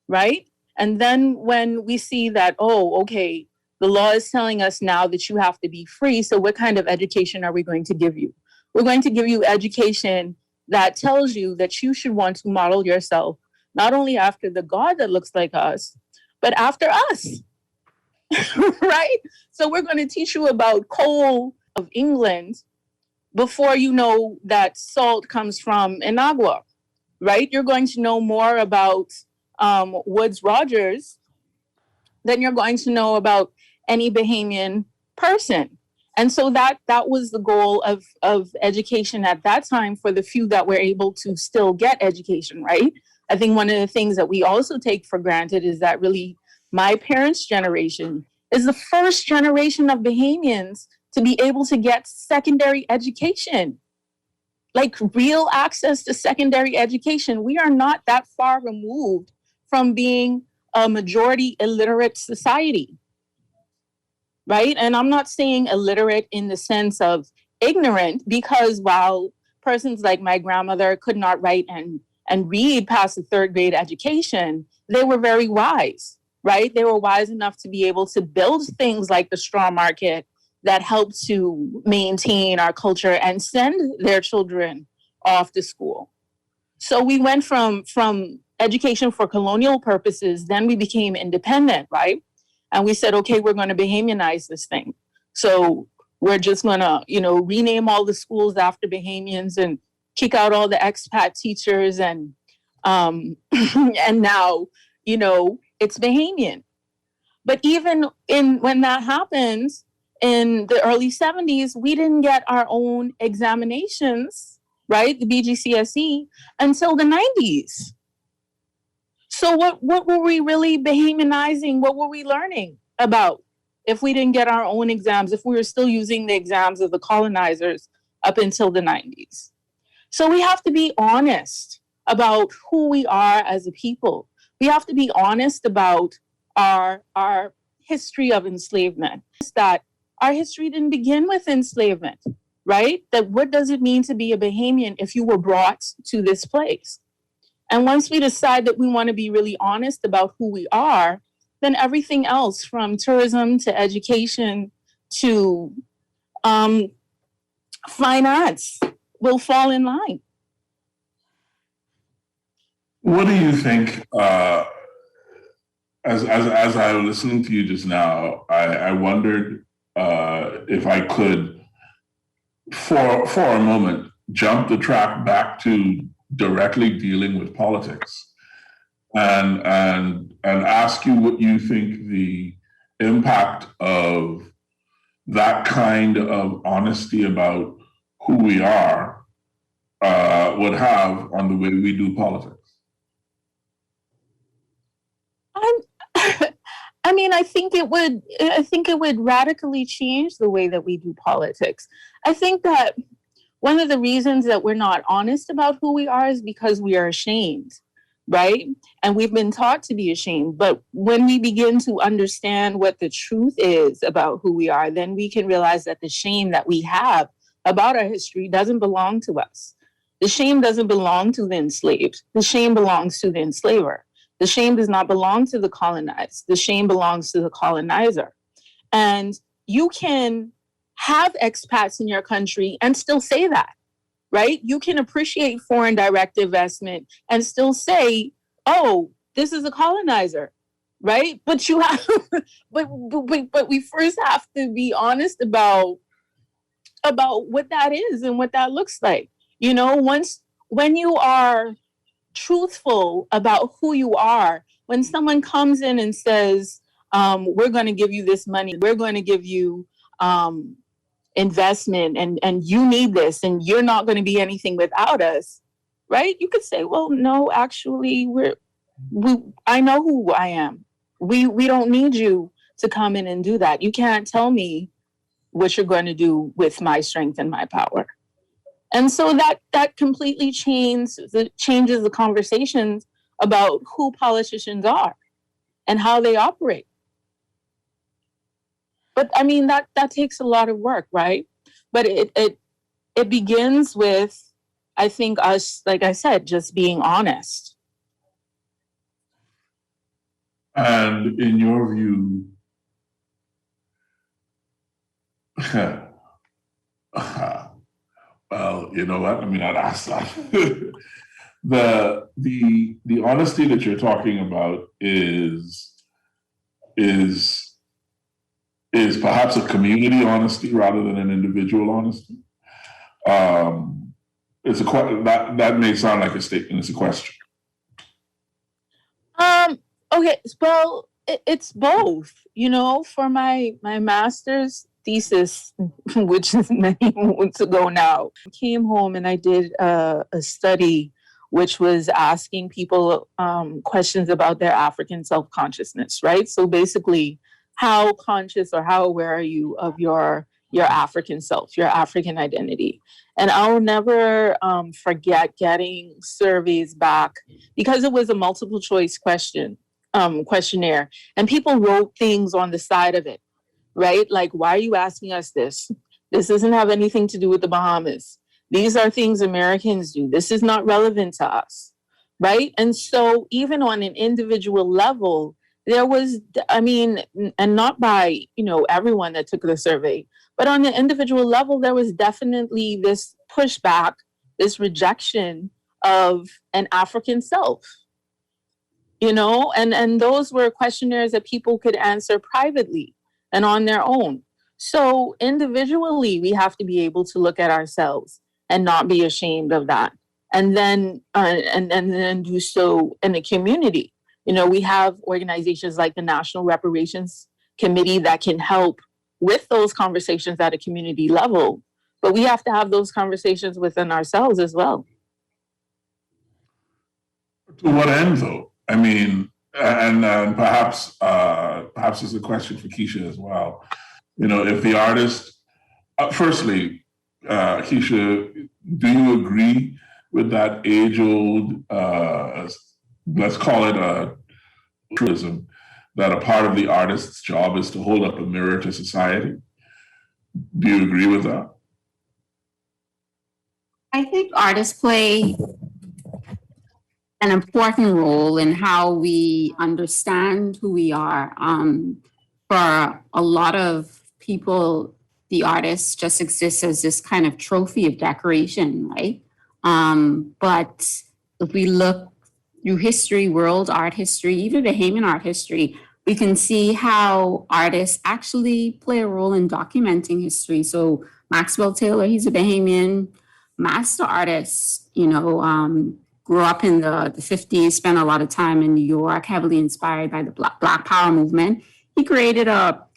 right? And then when we see that, oh, okay, The law is telling us now that you have to be free. So what kind of education are we going to give you? We're going to give you education that tells you that you should want to model yourself, not only after the God that looks like us, but after us, right? So we're going to teach you about coal of England before you know that salt comes from Inagua, right? You're going to know more about Woodes Rogers than you're going to know about any Bahamian person. And so that was the goal of education at that time for the few that were able to still get education, right? I think one of the things that we also take for granted is that really my parents' generation is the first generation of Bahamians to be able to get secondary education, like real access to secondary education. We are not that far removed from being a majority illiterate society, right? And I'm not saying illiterate in the sense of ignorant, because while persons like my grandmother could not write and read past the third grade education, they were very wise, right? They were wise enough to be able to build things like the straw market that helped to maintain our culture and send their children off to school. So we went from education for colonial purposes, then we became independent, right? And we said, okay, we're going to Bahamianize this thing. So we're just going to, rename all the schools after Bahamians and kick out all the expat teachers. And and now, it's Bahamian. But even when that happens in the early 70s, we didn't get our own examinations, right? The BGCSE until the 90s. So what were we really Bahamianizing? What were we learning about if we didn't get our own exams, if we were still using the exams of the colonizers up until the 90s? So we have to be honest about who we are as a people. We have to be honest about our history of enslavement, that our history didn't begin with enslavement, right? That what does it mean to be a Bahamian if you were brought to this place? And once we decide that we want to be really honest about who we are, then everything else from tourism to education to finance will fall in line. What do you think, as I was listening to you just now, I wondered if I could, for a moment, jump the track back to directly dealing with politics and ask you what you think the impact of that kind of honesty about who we are would have on the way we do politics. I think it would radically change the way that we do politics. I think that one of the reasons that we're not honest about who we are is because we are ashamed, right? And we've been taught to be ashamed. But when we begin to understand what the truth is about who we are, then we can realize that the shame that we have about our history doesn't belong to us. The shame doesn't belong to the enslaved. The shame belongs to the enslaver. The shame does not belong to the colonized. The shame belongs to the colonizer. And you can have expats in your country and still say that, right? You can appreciate foreign direct investment and still say, oh, this is a colonizer, right? But you have, but we first have to be honest about what that is and what that looks like. When you are truthful about who you are, when someone comes in and says, we're going to give you this money, we're going to give you investment, and you need this, and you're not going to be anything without us, right? You could say, well, no, actually, I know who I am. We don't need you to come in and do that. You can't tell me what you're going to do with my strength and my power. And so that completely changes the conversations about who politicians are and how they operate. But that takes a lot of work, right? But it begins with, I think, us, like I said, just being honest. And in your view, Well, you know what? Let me not ask that. The honesty that you're talking about is perhaps a community honesty rather than an individual honesty. It's that may sound like a statement. It's a question. Okay, well, it's both. You know, for my master's thesis, which is many months ago now, I came home and I did a study which was asking people questions about their African self-consciousness, right? So basically, how conscious or how aware are you of your African self, your African identity? And I'll never forget getting surveys back because it was a multiple choice questionnaire, and people wrote things on the side of it, right? Like, why are you asking us this? This doesn't have anything to do with the Bahamas. These are things Americans do. This is not relevant to us, right? And so even on an individual level, there was, I mean, and not by, everyone that took the survey, but on an individual level, there was definitely this pushback, this rejection of an African self, and those were questionnaires that people could answer privately and on their own. So individually, we have to be able to look at ourselves and not be ashamed of that, and then then do so in the community. We have organizations like the National Reparations Committee that can help with those conversations at a community level, but we have to have those conversations within ourselves as well. To what end, though? I mean, and perhaps it's a question for Keisha as well. If the artist, firstly, Keisha, do you agree with that age-old, let's call it a truism, that a part of the artist's job is to hold up a mirror to society? Do you agree with that? I think artists play an important role in how we understand who we are. For a lot of people, the artist just exists as this kind of trophy of decoration, right? But if we look through history, world art history, even Bahamian art history, we can see how artists actually play a role in documenting history. So Maxwell Taylor, he's a Bahamian master artist, grew up in the 50s, spent a lot of time in New York, heavily inspired by the Black Power movement. He created a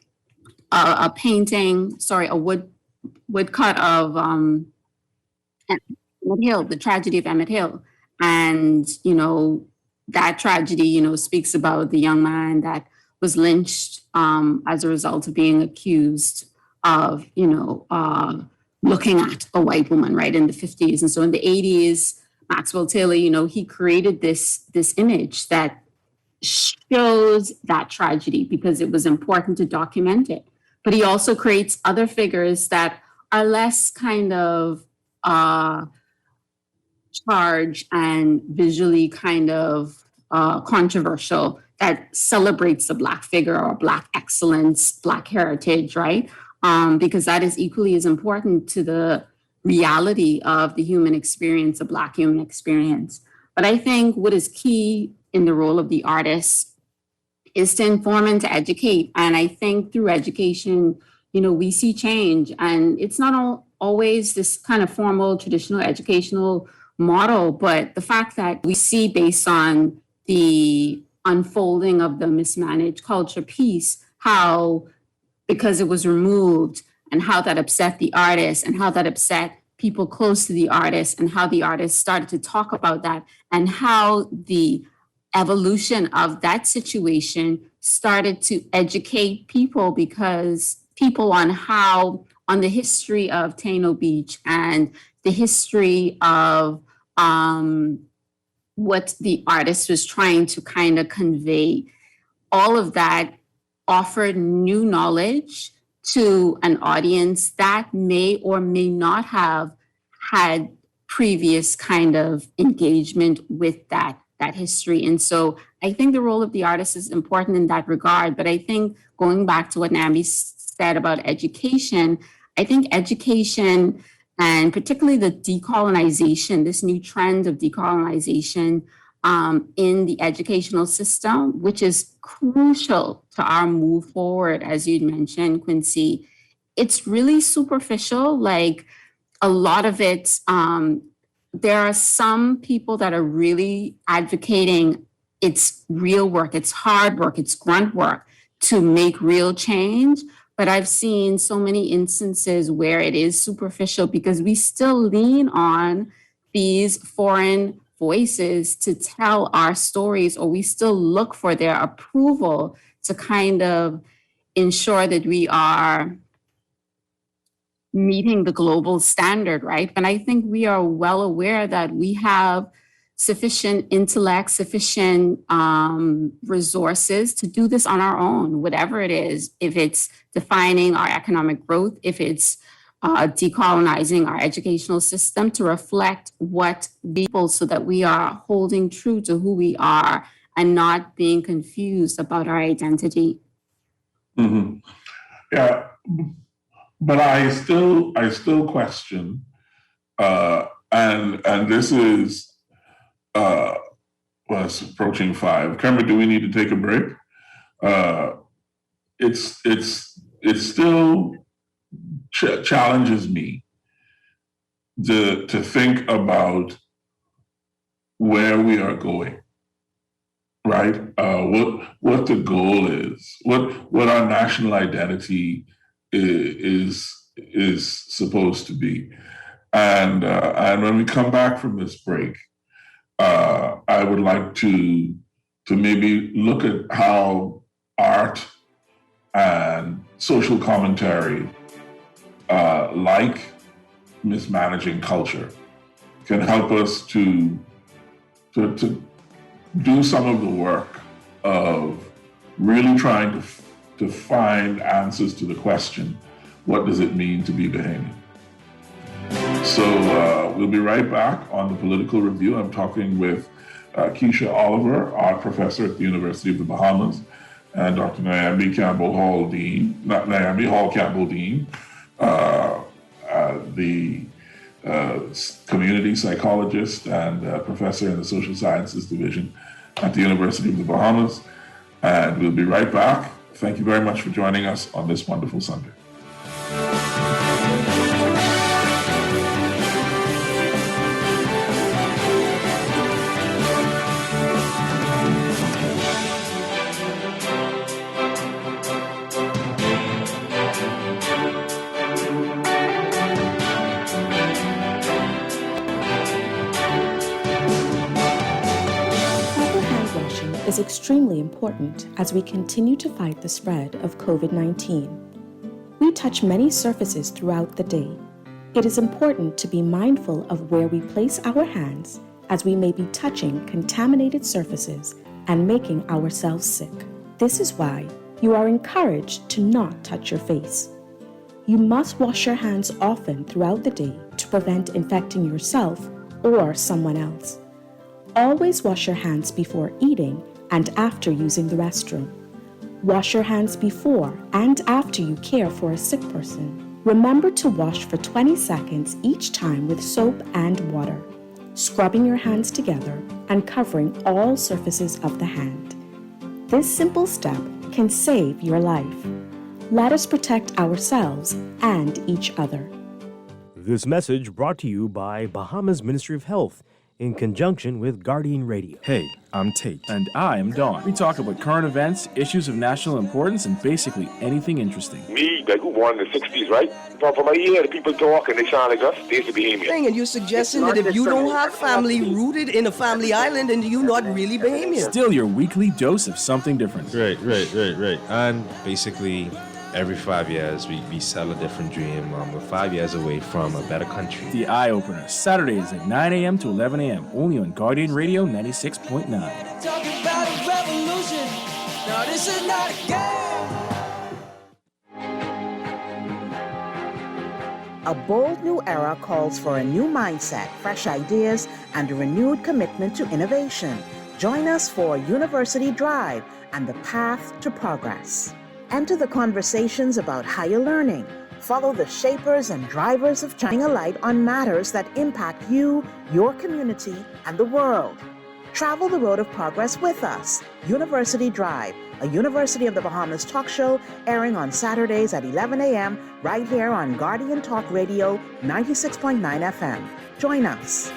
painting, a woodcut of Emmett Hill, the tragedy of Emmett Hill. And, that tragedy, speaks about the young man that was lynched as a result of being accused of, looking at a white woman, right, in the 50s. And so in the 80s, Maxwell Taylor, he created this image that shows that tragedy because it was important to document it. But he also creates other figures that are less kind of charged and visually kind of controversial, that celebrates the Black figure or Black excellence, Black heritage, right? Because that is equally as important to the reality of the human experience, the Black human experience. But I think what is key in the role of the artist is to inform and to educate. And I think through education, we see change. And it's not always this kind of formal, traditional educational model, but the fact that we see based on the unfolding of the mismanaged culture piece, how, because it was removed, and how that upset the artist and how that upset people close to the artist and how the artist started to talk about that and how the evolution of that situation started to educate people, because people on the history of Taino Beach and the history of what the artist was trying to kind of convey, all of that offered new knowledge to an audience that may or may not have had previous kind of engagement with that history. And so I think the role of the artist is important in that regard. But I think going back to what Nambi said about education, I think education, and particularly the decolonization, this new trend of decolonization in the educational system, which is crucial to our move forward, as you mentioned, Quincy. It's really superficial. Like a lot of it, there are some people that are really advocating it's real work, it's hard work, it's grunt work to make real change. But I've seen so many instances where it is superficial because we still lean on these foreign voices to tell our stories, or we still look for their approval to kind of ensure that we are meeting the global standard, right? But I think we are well aware that we have sufficient intellect, sufficient resources to do this on our own, whatever it is, if it's defining our economic growth, if it's decolonizing our educational system to reflect what people, so that we are holding true to who we are and not being confused about our identity. Mm-hmm. Yeah, but I still question, and this is well, it's approaching 5. Kermit, do we need to take a break? It still challenges me to think about where we are going, right? What the goal is, what our national identity is supposed to be, and when we come back from this break, I would like to maybe look at how art and social commentary, like Mismanaging Culture, can help us to do some of the work of really trying to find answers to the question, what does it mean to be Bahamian? So we'll be right back on the Political Review. I'm talking with Keisha Oliver, art professor at the University of the Bahamas, and Dr. Nyambi Campbell-Hall Dean, not Nyambi Hall-Campbell Dean, the community psychologist and professor in the Social Sciences Division at the University of the Bahamas. And we'll be right back. Thank you very much for joining us on this wonderful Sunday. Is extremely important as we continue to fight the spread of COVID-19. We touch many surfaces throughout the day. It is important to be mindful of where we place our hands, as we may be touching contaminated surfaces and making ourselves sick. This is why you are encouraged to not touch your face. You must wash your hands often throughout the day to prevent infecting yourself or someone else. Always wash your hands before eating and after using the restroom. Wash your hands before and after you care for a sick person. Remember to wash for 20 seconds each time with soap and water, scrubbing your hands together and covering all surfaces of the hand. This simple step can save your life. Let us protect ourselves and each other. This message brought to you by Bahamas Ministry of Health in conjunction with Guardian Radio. Hey, I'm Tate. And I am Dawn. We talk about current events, issues of national importance, and basically anything interesting. Me, like who born in the 60s, right? From my ear, the people talk and they sound like us, they used to be Bahamian. And you're suggesting that if you don't have family rooted in a family island, then you're not really Bahamian. Still your weekly dose of something different. Right. And basically, every 5 years, we sell a different dream. We're 5 years away from a better country. The Eye Opener, Saturdays at 9 a.m. to 11 a.m. Only on Guardian Radio 96.9. Talking about a revolution. No, this is not a game. A bold new era calls for a new mindset, fresh ideas, and a renewed commitment to innovation. Join us for University Drive and the path to progress. Enter the conversations about higher learning, Follow the shapers and drivers of shining a light on matters that impact you, your community, and the world. Travel the road of progress with us. University Drive, a University of the Bahamas talk show airing on Saturdays at 11 a.m. right here on Guardian Talk Radio 96.9 FM. Join us.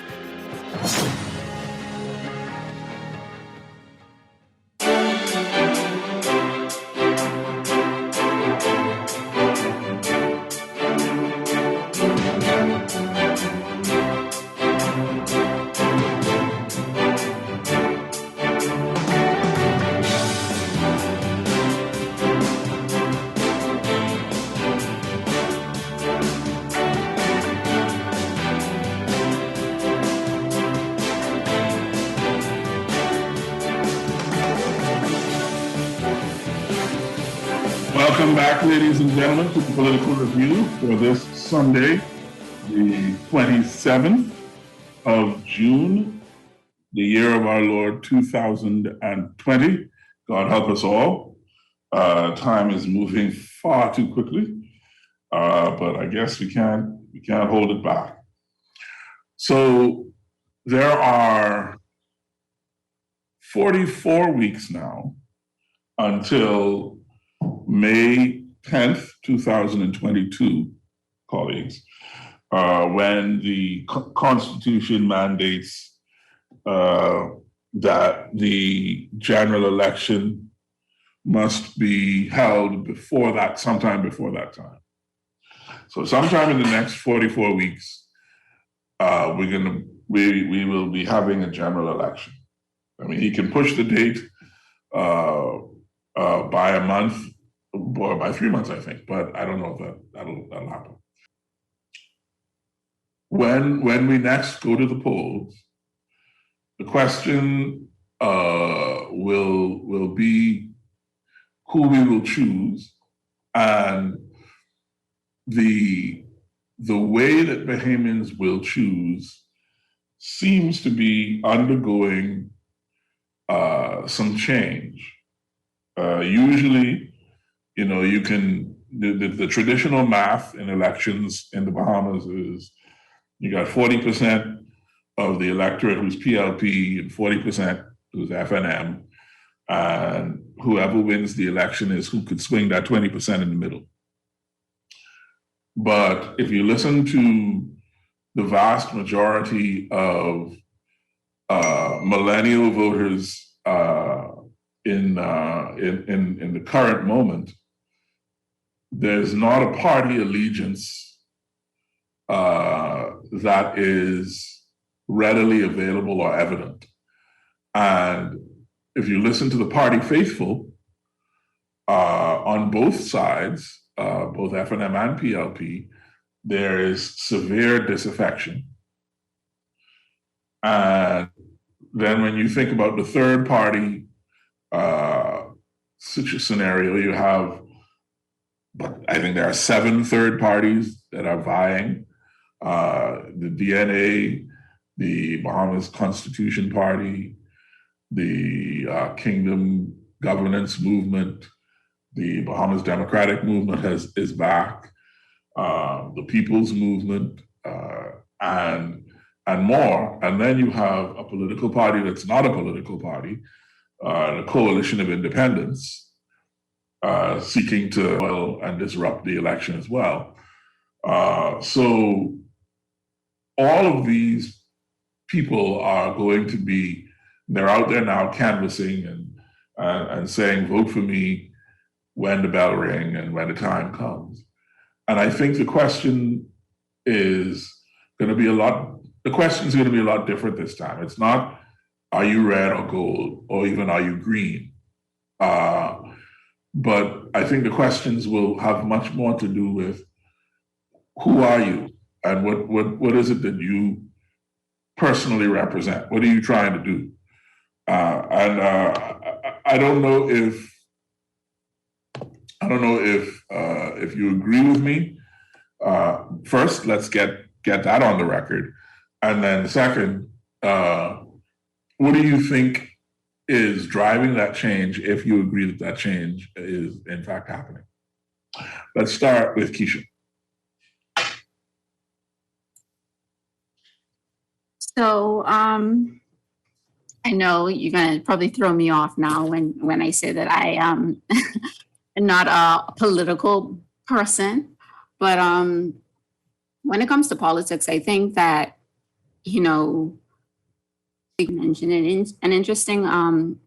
Welcome back, ladies and gentlemen, to the Political Review for this Sunday, the 27th of June, the year of our Lord 2020. God help us all. Time is moving far too quickly, but I guess we can't hold it back. So there are 44 weeks now until May 10th, 2022, colleagues, when the Constitution mandates that the general election must be held sometime before that time. So sometime in the next 44 weeks, we will be having a general election. I mean, he can push the date by a month, or by 3 months, I think, but I don't know if that'll happen. When we next go to the polls, the question will be who we will choose, and the way that Bahamians will choose seems to be undergoing some change. Usually, you can, the traditional math in elections in the Bahamas is you got 40% of the electorate who's PLP and 40% who's FNM, and whoever wins the election is who could swing that 20% in the middle. But if you listen to the vast majority of millennial voters in the current moment, there's not a party allegiance that is readily available or evident. And if you listen to the party faithful on both sides, both FNM and PLP, there is severe disaffection. And then when you think about the third party scenario, you have, I think there are 7 third parties that are vying. The DNA, the Bahamas Constitution Party, the Kingdom Governance Movement, the Bahamas Democratic Movement is back, the People's Movement, and more. And then you have a political party that's not a political party, the Coalition of Independents, seeking to well and disrupt the election as well. So all of these people are going to be, they're out there now canvassing and saying, vote for me when the bell ring and when the time comes. And I think the question is going to be a lot different this time. It's not, are you red or gold, or even are you green? But I think the questions will have much more to do with who are you and what is it that you personally represent? What are you trying to do? And I don't know if you agree with me. First, let's get that on the record, and then second, what do you think is driving that change, if you agree that change is in fact happening? Let's start with Keisha. So I know you're gonna probably throw me off now when I say that I am not a political person, but when it comes to politics, I think that, you know, we mentioned an interesting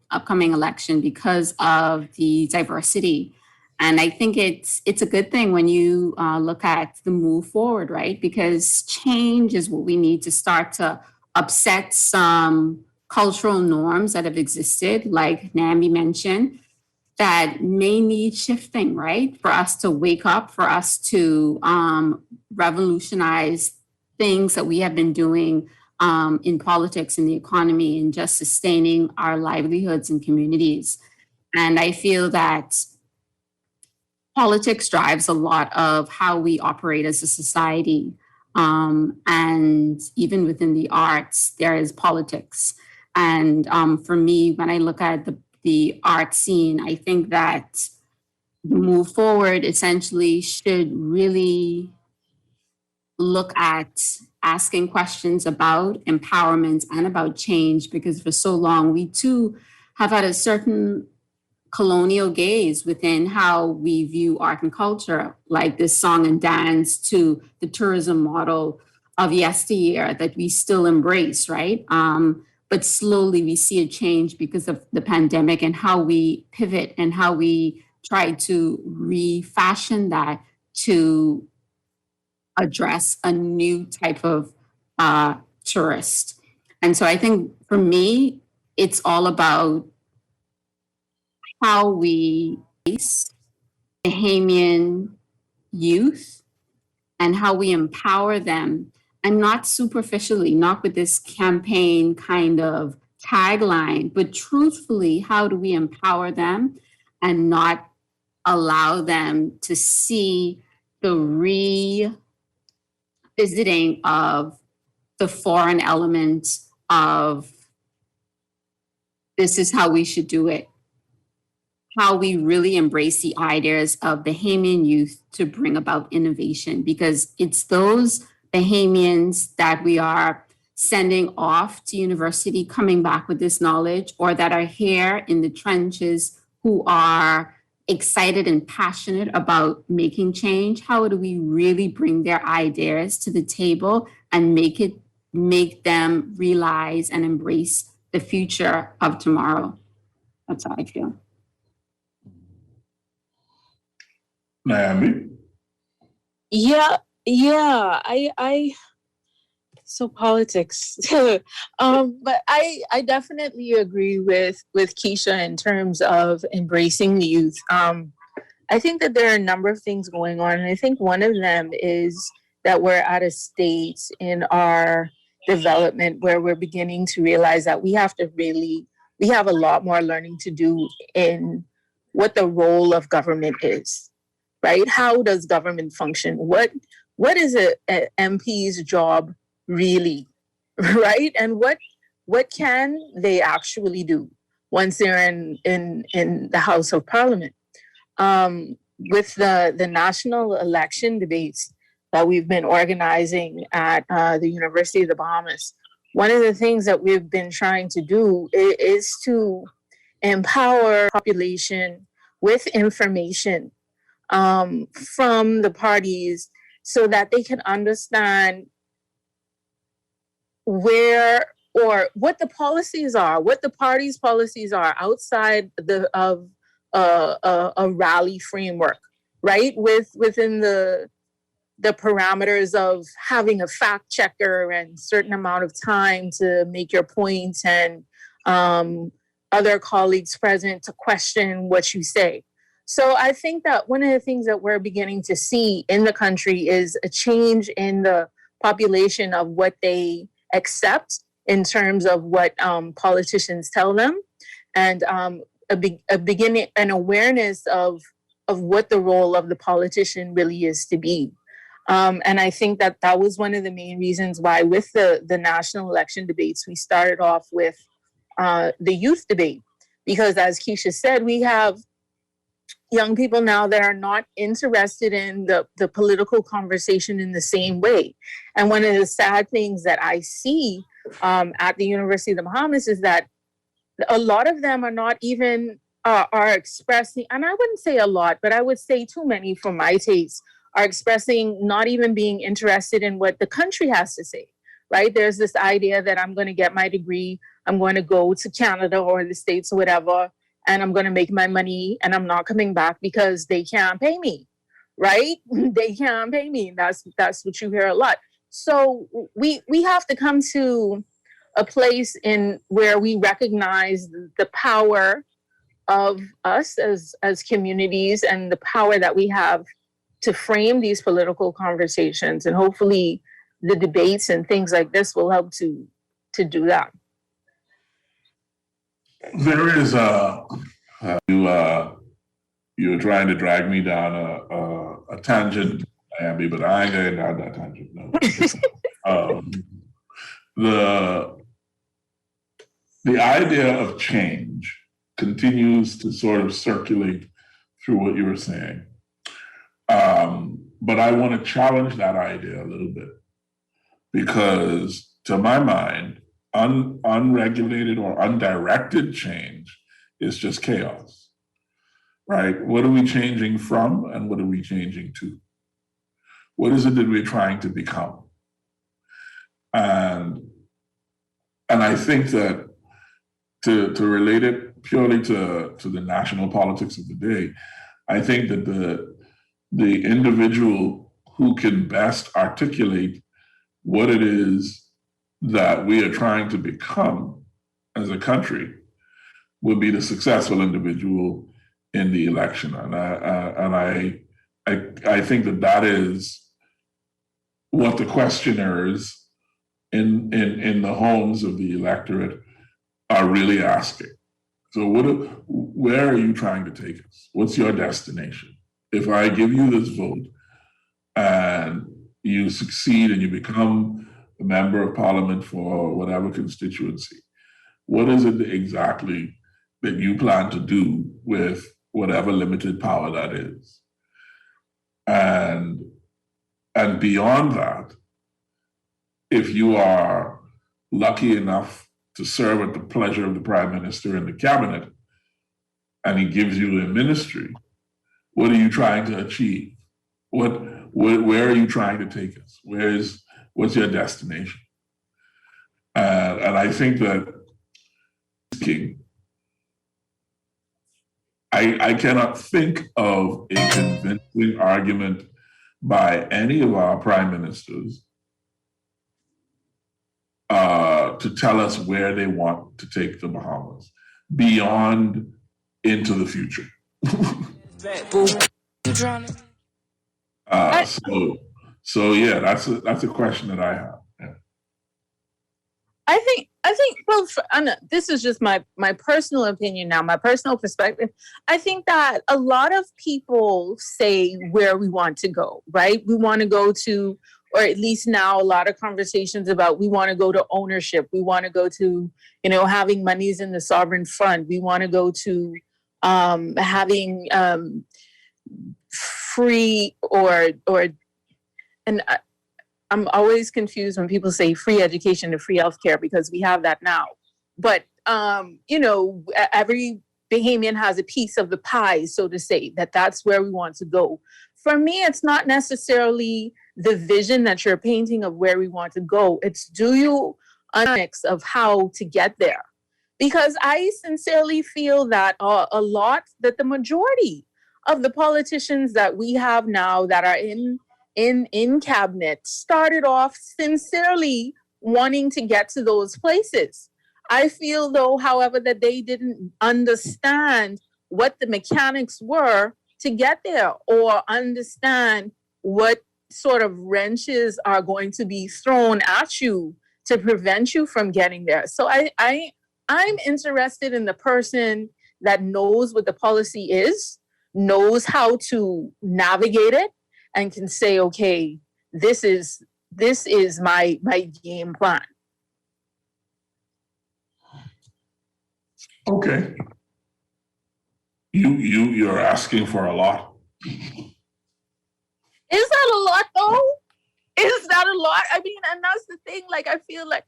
upcoming election because of the diversity. And I think it's a good thing when you look at the move forward, right? Because change is what we need to start to upset some cultural norms that have existed, like Nambi mentioned, that may need shifting, right? For us to wake up, for us to revolutionize things that we have been doing in politics, in the economy, and just sustaining our livelihoods and communities. And I feel that politics drives a lot of how we operate as a society. And even within the arts, there is politics. And for me, when I look at the art scene, I think that the move forward essentially should really look at asking questions about empowerment and about change, because for so long we too have had a certain colonial gaze within how we view art and culture, like this song and dance to the tourism model of yesteryear that we still embrace, right? But slowly we see a change because of the pandemic and how we pivot and how we try to refashion that to address a new type of tourist. And so I think for me, it's all about how we face Bahamian youth and how we empower them, and not superficially, not with this campaign kind of tagline, but truthfully, how do we empower them and not allow them to see the revisiting of the foreign element of this is how we should do it, how we really embrace the ideas of Bahamian youth to bring about innovation, because it's those Bahamians that we are sending off to university, coming back with this knowledge, or that are here in the trenches who are excited and passionate about making change. How do we really bring their ideas to the table and make them realize and embrace the future of tomorrow? That's how I feel. Naomi? I so politics. But I definitely agree with Keisha in terms of embracing the youth. I think that there are a number of things going on, and I think one of them is that we're at a state in our development where we're beginning to realize that we have a lot more learning to do in what the role of government is, right? How does government function? What is a MP's job really, right? And what can they actually do once they're in the House of Parliament? With the national election debates that we've been organizing at the University of the Bahamas, one of the things that we've been trying to do is to empower population with information from the parties so that they can understand where or what the policies are, what the party's policies are outside of a rally framework, right? Within the parameters of having a fact checker and certain amount of time to make your points and other colleagues present to question what you say. So I think that one of the things that we're beginning to see in the country is a change in the population of what they accept in terms of what politicians tell them, and a beginning, an awareness of what the role of the politician really is to be. And I think that was one of the main reasons why with the national election debates, we started off with the youth debate, because as Keisha said, we have young people now that are not interested in the political conversation in the same way. And one of the sad things that I see at the University of the Bahamas is that a lot of them are not even are expressing, and I wouldn't say a lot, but I would say too many for my taste, are expressing not even being interested in what the country has to say, right? There's this idea that I'm going to get my degree, I'm going to go to Canada or the States or whatever, and I'm going to make my money and I'm not coming back because they can't pay me, right? They can't pay me. That's what you hear a lot. So we have to come to a place in where we recognize the power of us as communities and the power that we have to frame these political conversations. And hopefully the debates and things like this will help to do that. There is you were trying to drag me down a tangent, Abby, but I ain't going down that tangent. No. The idea of change continues to sort of circulate through what you were saying. But I want to challenge that idea a little bit because, to my mind, unregulated or undirected change is just chaos, right? What are we changing from and what are we changing to? What is it that we're trying to become? And I think that to relate it purely to the national politics of the day, I think that the individual who can best articulate what it is that we are trying to become as a country will be the successful individual in the election. And I think that is what the questioners in the homes of the electorate are really asking. So where are you trying to take us? What's your destination? If I give you this vote and you succeed and you become a member of parliament for whatever constituency, what is it exactly that you plan to do with whatever limited power that is? And beyond that, if you are lucky enough to serve at the pleasure of the prime minister and the cabinet, and he gives you a ministry, what are you trying to achieve? Where are you trying to take us? What's your destination? And I think that I cannot think of a convincing argument by any of our prime ministers to tell us where they want to take the Bahamas beyond into the future. So yeah, that's a question that I have. Yeah. I think well, this is just my personal opinion now, my personal perspective. I think that a lot of people say where we want to go, right? We want to go to, or at least now a lot of conversations about we want to go to ownership. We want to go to, having monies in the sovereign fund. We want to go to having free and I'm always confused when people say free education and free healthcare because we have that now. But, every Bahamian has a piece of the pie, so to say, that's where we want to go. For me, it's not necessarily the vision that you're painting of where we want to go. It's do you mix of how to get there? Because I sincerely feel that that the majority of the politicians that we have now that are in cabinet started off sincerely wanting to get to those places. I feel though, however, that they didn't understand what the mechanics were to get there or understand what sort of wrenches are going to be thrown at you to prevent you from getting there. So I'm interested in the person that knows what the policy is, knows how to navigate it, and can say, okay, this is my game plan. Okay. You're asking for a lot. Is that a lot though? Is that a lot. I mean, and that's the thing. Like, I feel like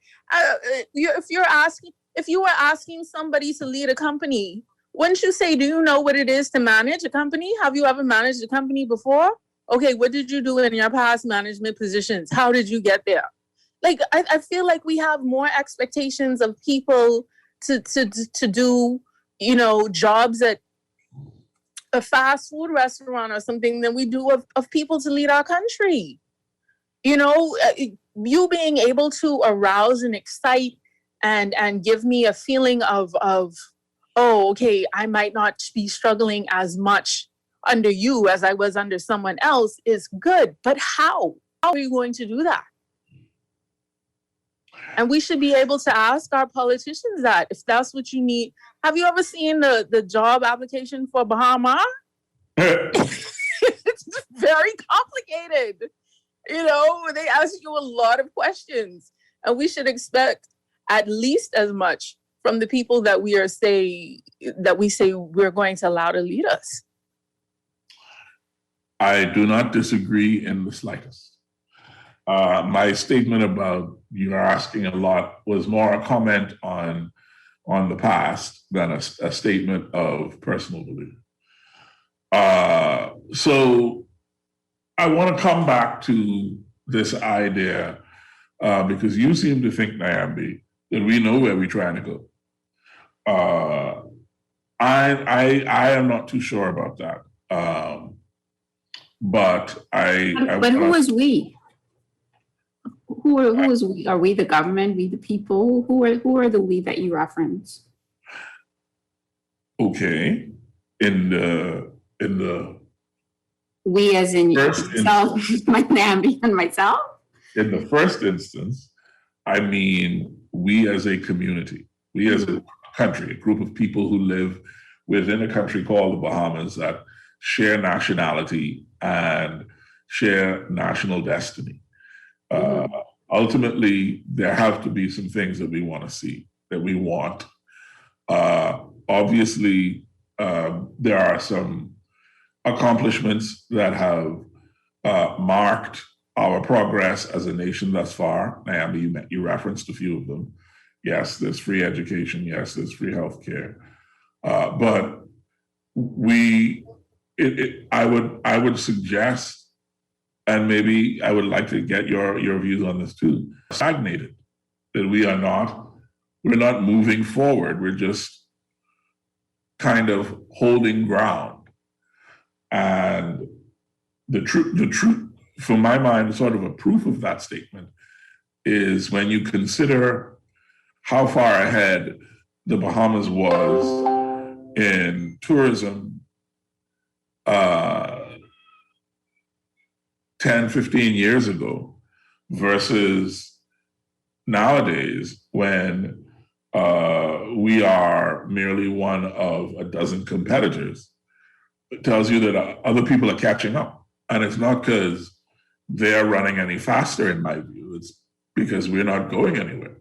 if you were asking somebody to lead a company, wouldn't you say, do you know what it is to manage a company? Have you ever managed a company before? Okay, what did you do in your past management positions? How did you get there? Like, I feel like we have more expectations of people to do, jobs at a fast food restaurant or something than we do of people to lead our country. You being able to arouse and excite and give me a feeling of, oh, okay, I might not be struggling as much under you as I was under someone else is good. But how? How are you going to do that? And we should be able to ask our politicians that if that's what you need. Have you ever seen the job application for Bahamas? It's very complicated. They ask you a lot of questions, and we should expect at least as much from the people that we say we're going to allow to lead us. I do not disagree in the slightest. My statement about you're asking a lot was more a comment on the past than a statement of personal belief. So I want to come back to this idea because you seem to think, Nyambi, that we know where we're trying to go. I am not too sure about that. But who was we? Who is we? Are we the government? We the people? Who are the we that you reference? Okay, in the we as in yourself, my Nambi and myself. In the first instance, I mean we as a community, we as a country, a group of people who live within a country called the Bahamas that share nationality and share national destiny. Ultimately, there have to be some things that we want to see, that we want. Obviously, there are some accomplishments that have marked our progress as a nation thus far. Naomi, you referenced a few of them. Yes, there's free education. Yes, there's free healthcare. But I would suggest, and maybe I would like to get your views on this too, stagnated, that we're not moving forward. We're just kind of holding ground. And the truth, from my mind, sort of a proof of that statement is when you consider how far ahead the Bahamas was in tourism 10, 15 years ago versus nowadays when we are merely one of a dozen competitors. It tells you that other people are catching up. And it's not because they're running any faster, in my view. It's because we're not going anywhere.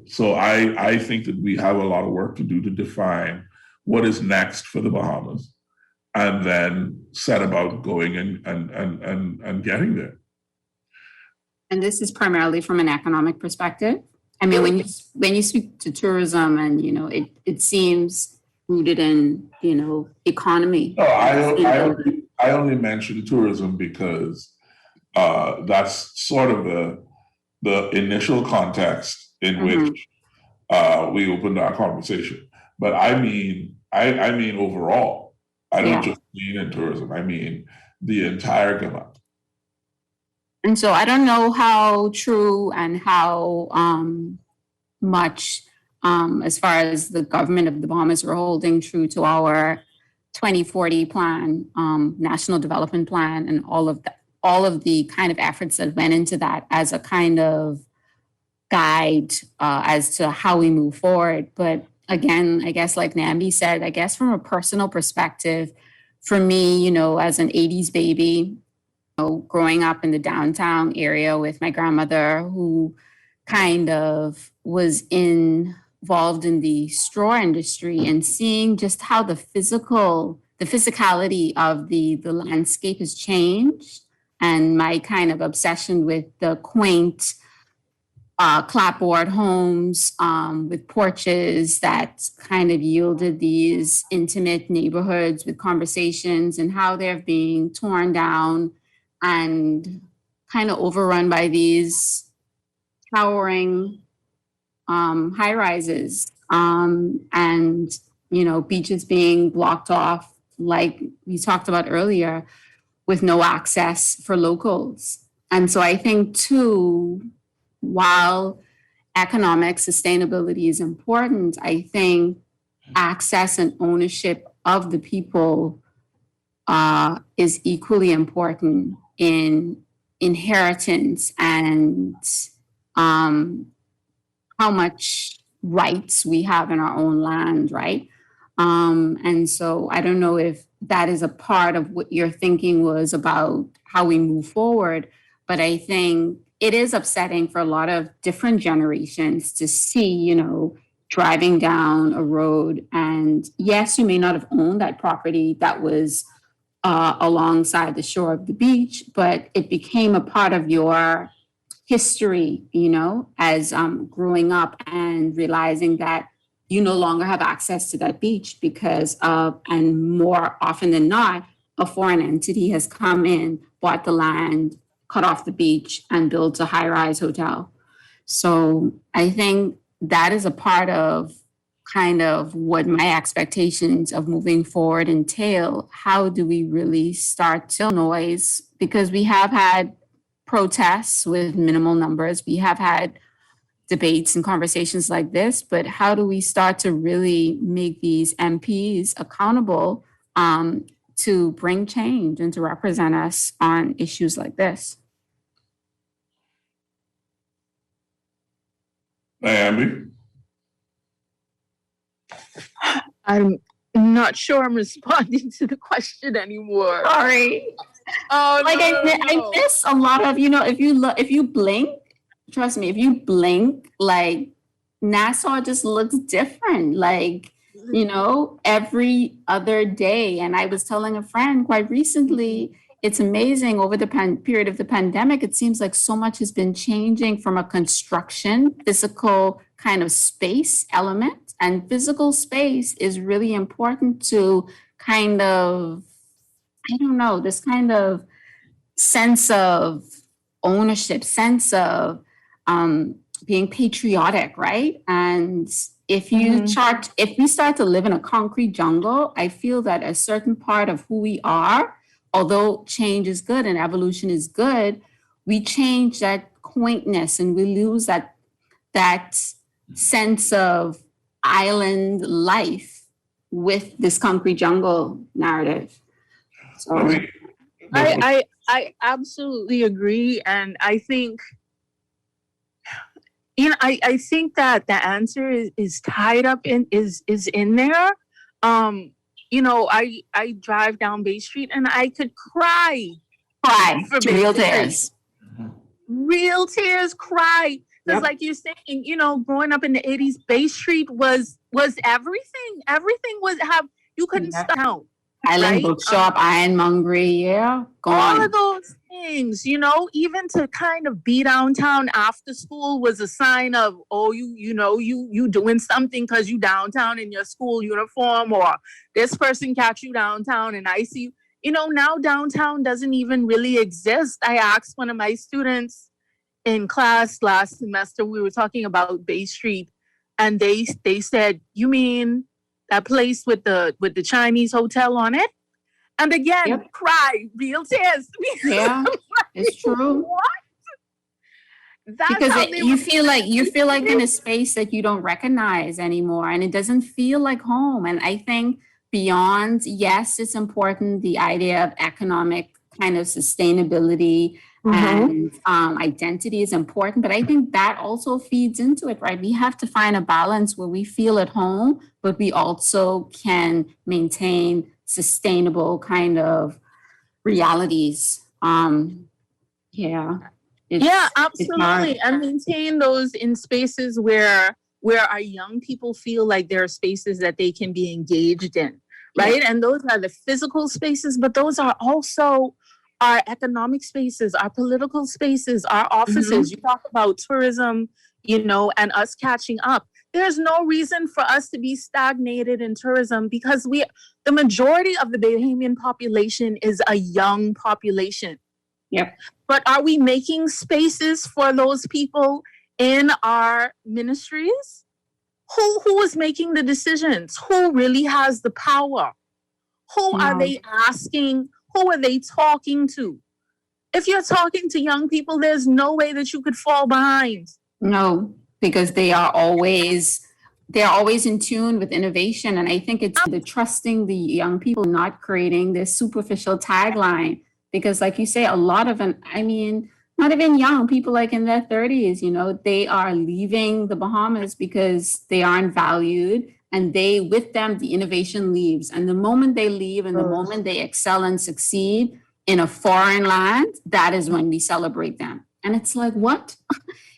So I think that we have a lot of work to do to define what is next for the Bahamas, and then set about going and getting there. And this is primarily from an economic perspective. I mean, when you speak to tourism, and it seems rooted in economy. No, I only mentioned tourism because that's sort of the initial context in which we opened our conversation. But I mean overall. I don't just mean in tourism. I mean the entire gamut. And so I don't know how true and how much, as far as the government of the Bahamas, are holding true to our 2040 plan, national development plan, and all of the kind of efforts that went into that as a kind of guide as to how we move forward. But again, I guess like Nambi said, I guess from a personal perspective, for me, as an 80s baby, growing up in the downtown area with my grandmother, who kind of was involved in the straw industry, and seeing just how the physicality of the landscape has changed and my kind of obsession with the quaint clapboard homes with porches that kind of yielded these intimate neighborhoods with conversations, and how they're being torn down and kind of overrun by these towering high rises, and beaches being blocked off, like we talked about earlier, with no access for locals. And so I think too, while economic sustainability is important, I think access and ownership of the people is equally important in inheritance and how much rights we have in our own land, right? And so I don't know if that is a part of what your thinking was about how we move forward, but I think it is upsetting for a lot of different generations to see, driving down a road, and yes, you may not have owned that property that was alongside the shore of the beach, but it became a part of your history, as growing up and realizing that you no longer have access to that beach because of, and more often than not, a foreign entity has come in, bought the land, cut off the beach, and built a high-rise hotel. So I think that is a part of kind of what my expectations of moving forward entail. How do we really start to noise? Because we have had protests with minimal numbers. We have had debates and conversations like this, but how do we start to really make these MPs accountable to bring change and to represent us on issues like this? Naomi? I'm not sure I'm responding to the question anymore. Sorry. Oh, like no, I miss a lot of, if you blink, trust me, if you blink, like Nassau just looks different, like, every other day. And I was telling a friend quite recently, it's amazing over the period of the pandemic, it seems like so much has been changing from a construction, physical kind of space element. And physical space is really important to kind of, I don't know, this kind of sense of ownership, sense of being patriotic, right? And if we start to live in a concrete jungle, I feel that a certain part of who we are, although change is good and evolution is good, we change that quaintness and we lose that sense of island life with this concrete jungle narrative. So I absolutely agree. And I think, I think that the answer is tied up is in there. I drive down Bay Street and I could cry for real tears. Real tears, cry. Because like you're saying, growing up in the 80s, Bay Street was everything. Everything you couldn't stop. Island Bookshop, Ironmongery, all of those things, even to kind of be downtown after school was a sign of, you doing something because you downtown in your school uniform, or this person catch you downtown and I see you. Now downtown doesn't even really exist. I asked one of my students in class last semester, we were talking about Bay Street, and they said, you mean that place with the Chinese hotel on it? And again, cry, real tears. Yeah, it's true. What? That's because you feel like in a space that you don't recognize anymore, and it doesn't feel like home. And I think beyond, yes, it's important, the idea of economic kind of sustainability and identity is important, but I think that also feeds into it, right? We have to find a balance where we feel at home, but we also can maintain sustainable kind of realities. Absolutely. And maintain those in spaces where our young people feel like there are spaces that they can be engaged in, right? And those are the physical spaces, but those are also our economic spaces, our political spaces, our offices. You talk about tourism, and us catching up. There's no reason for us to be stagnated in tourism because the majority of the Bahamian population is a young population. Yep. But are we making spaces for those people in our ministries? Who is making the decisions? Who really has the power? Who are they asking? Who are they talking to? If you're talking to young people, there's no way that you could fall behind. No, because they're always in tune with innovation. And I think it's the trusting the young people, not creating this superficial tagline. Because like you say, a lot of them, not even young people like in their 30s, they are leaving the Bahamas because they aren't valued. And with them, the innovation leaves. And the moment they leave and the moment they excel and succeed in a foreign land, that is when we celebrate them. And it's like, what?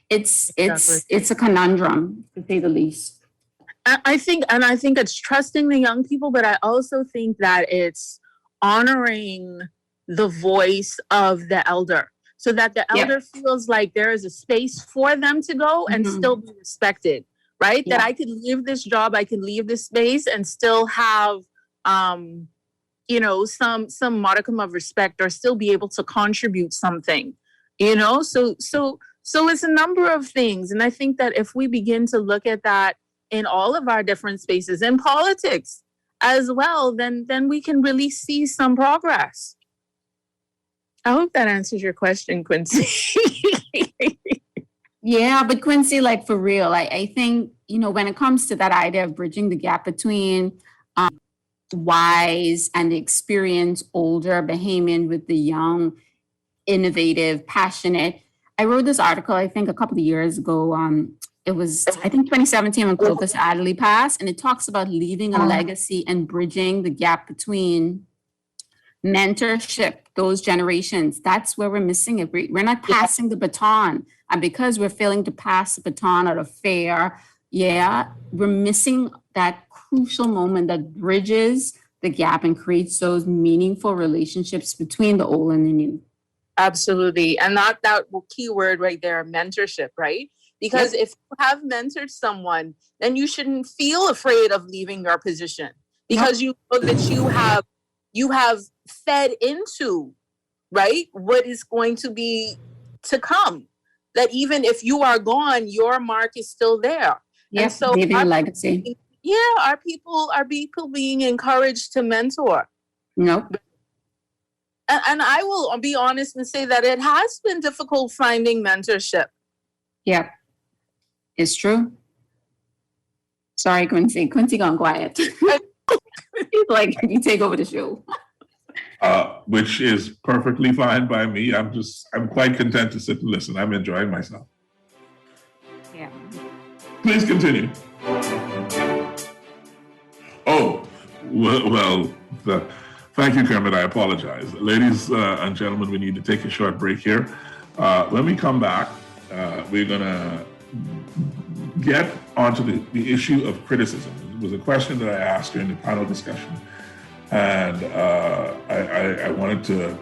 It's a conundrum, to say the least. I think it's trusting the young people, but I also think that it's honoring the voice of the elder so that the elder feels like there is a space for them to go and still be respected. Right? That I could leave this job, I could leave this space and still have, some modicum of respect or still be able to contribute something, So it's a number of things. And I think that if we begin to look at that in all of our different spaces, in politics as well, then we can really see some progress. I hope that answers your question, Quincy. Yeah, but Quincy, like for real, I think, when it comes to that idea of bridging the gap between wise and experienced older Bahamian with the young, innovative, passionate. I wrote this article, I think a couple of years ago. It was, I think 2017 when Clovis Adderley passed, and it talks about leaving a legacy and bridging the gap between mentorship, those generations. That's where we're missing it. We're not passing the baton. And because we're failing to pass the baton at a fair, we're missing that crucial moment that bridges the gap and creates those meaningful relationships between the old and the new. Absolutely. And that key word right there, mentorship, right? Because if you have mentored someone, then you shouldn't feel afraid of leaving your position because you know that you have fed into, right, what is going to be to come. That even if you are gone, your mark is still there. Yes, so leaving a legacy. Are people being encouraged to mentor? Nope. And I will be honest and say that it has been difficult finding mentorship. Yeah, it's true. Sorry, Quincy. Quincy gone quiet. He's like, you take over the show. Which is perfectly fine by me. I'm quite content to sit and listen. I'm enjoying myself. Yeah. Please continue. Thank you, Kermit. I apologize. Ladies and gentlemen, we need to take a short break here. When we come back, we're going to get onto the issue of criticism. It was a question that I asked during the panel discussion. And I wanted to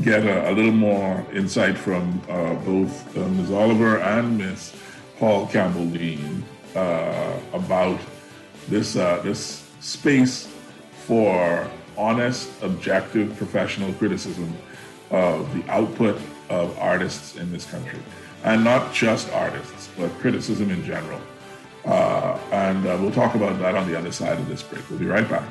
get a little more insight from both Ms. Oliver and Ms. Paul Campbell-Dean about this space for honest, objective, professional criticism of the output of artists in this country. And not just artists, but criticism in general. And we'll talk about that on the other side of this break. We'll be right back.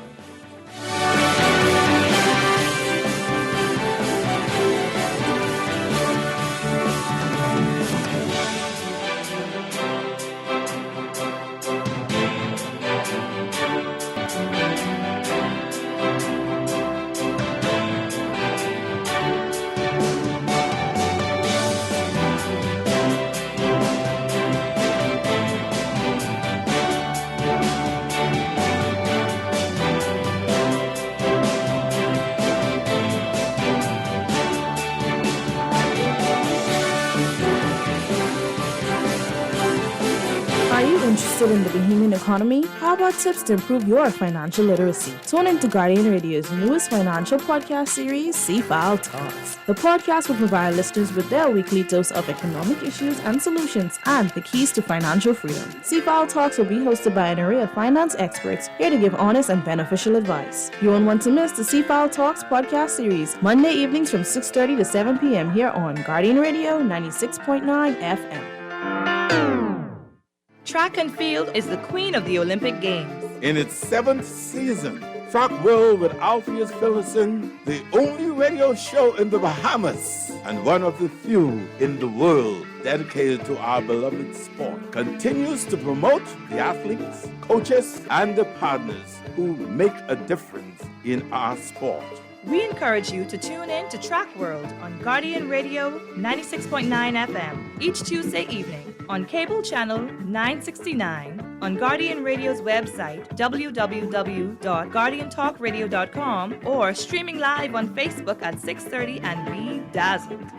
interested in the Bahamian economy? How about tips to improve your financial literacy? Tune into Guardian Radio's newest financial podcast series, C-File Talks. The podcast will provide listeners with their weekly dose of economic issues and solutions and the keys to financial freedom. C-File Talks will be hosted by an array of finance experts here to give honest and beneficial advice. You won't want to miss the C-File Talks podcast series, Monday evenings from 6:30 to 7 p.m. here on Guardian Radio 96.9 FM. Track and field is the queen of the Olympic Games. In its 7th season, Track World with Alpheus Phillipson, the only radio show in the Bahamas and one of the few in the world dedicated to our beloved sport, continues to promote the athletes, coaches, and the partners who make a difference in our sport. We encourage you to tune in to Track World on Guardian Radio 96.9 FM each Tuesday evening on cable channel 969, on Guardian Radio's website www.guardiantalkradio.com, or streaming live on Facebook at 6:30 and be dazzled.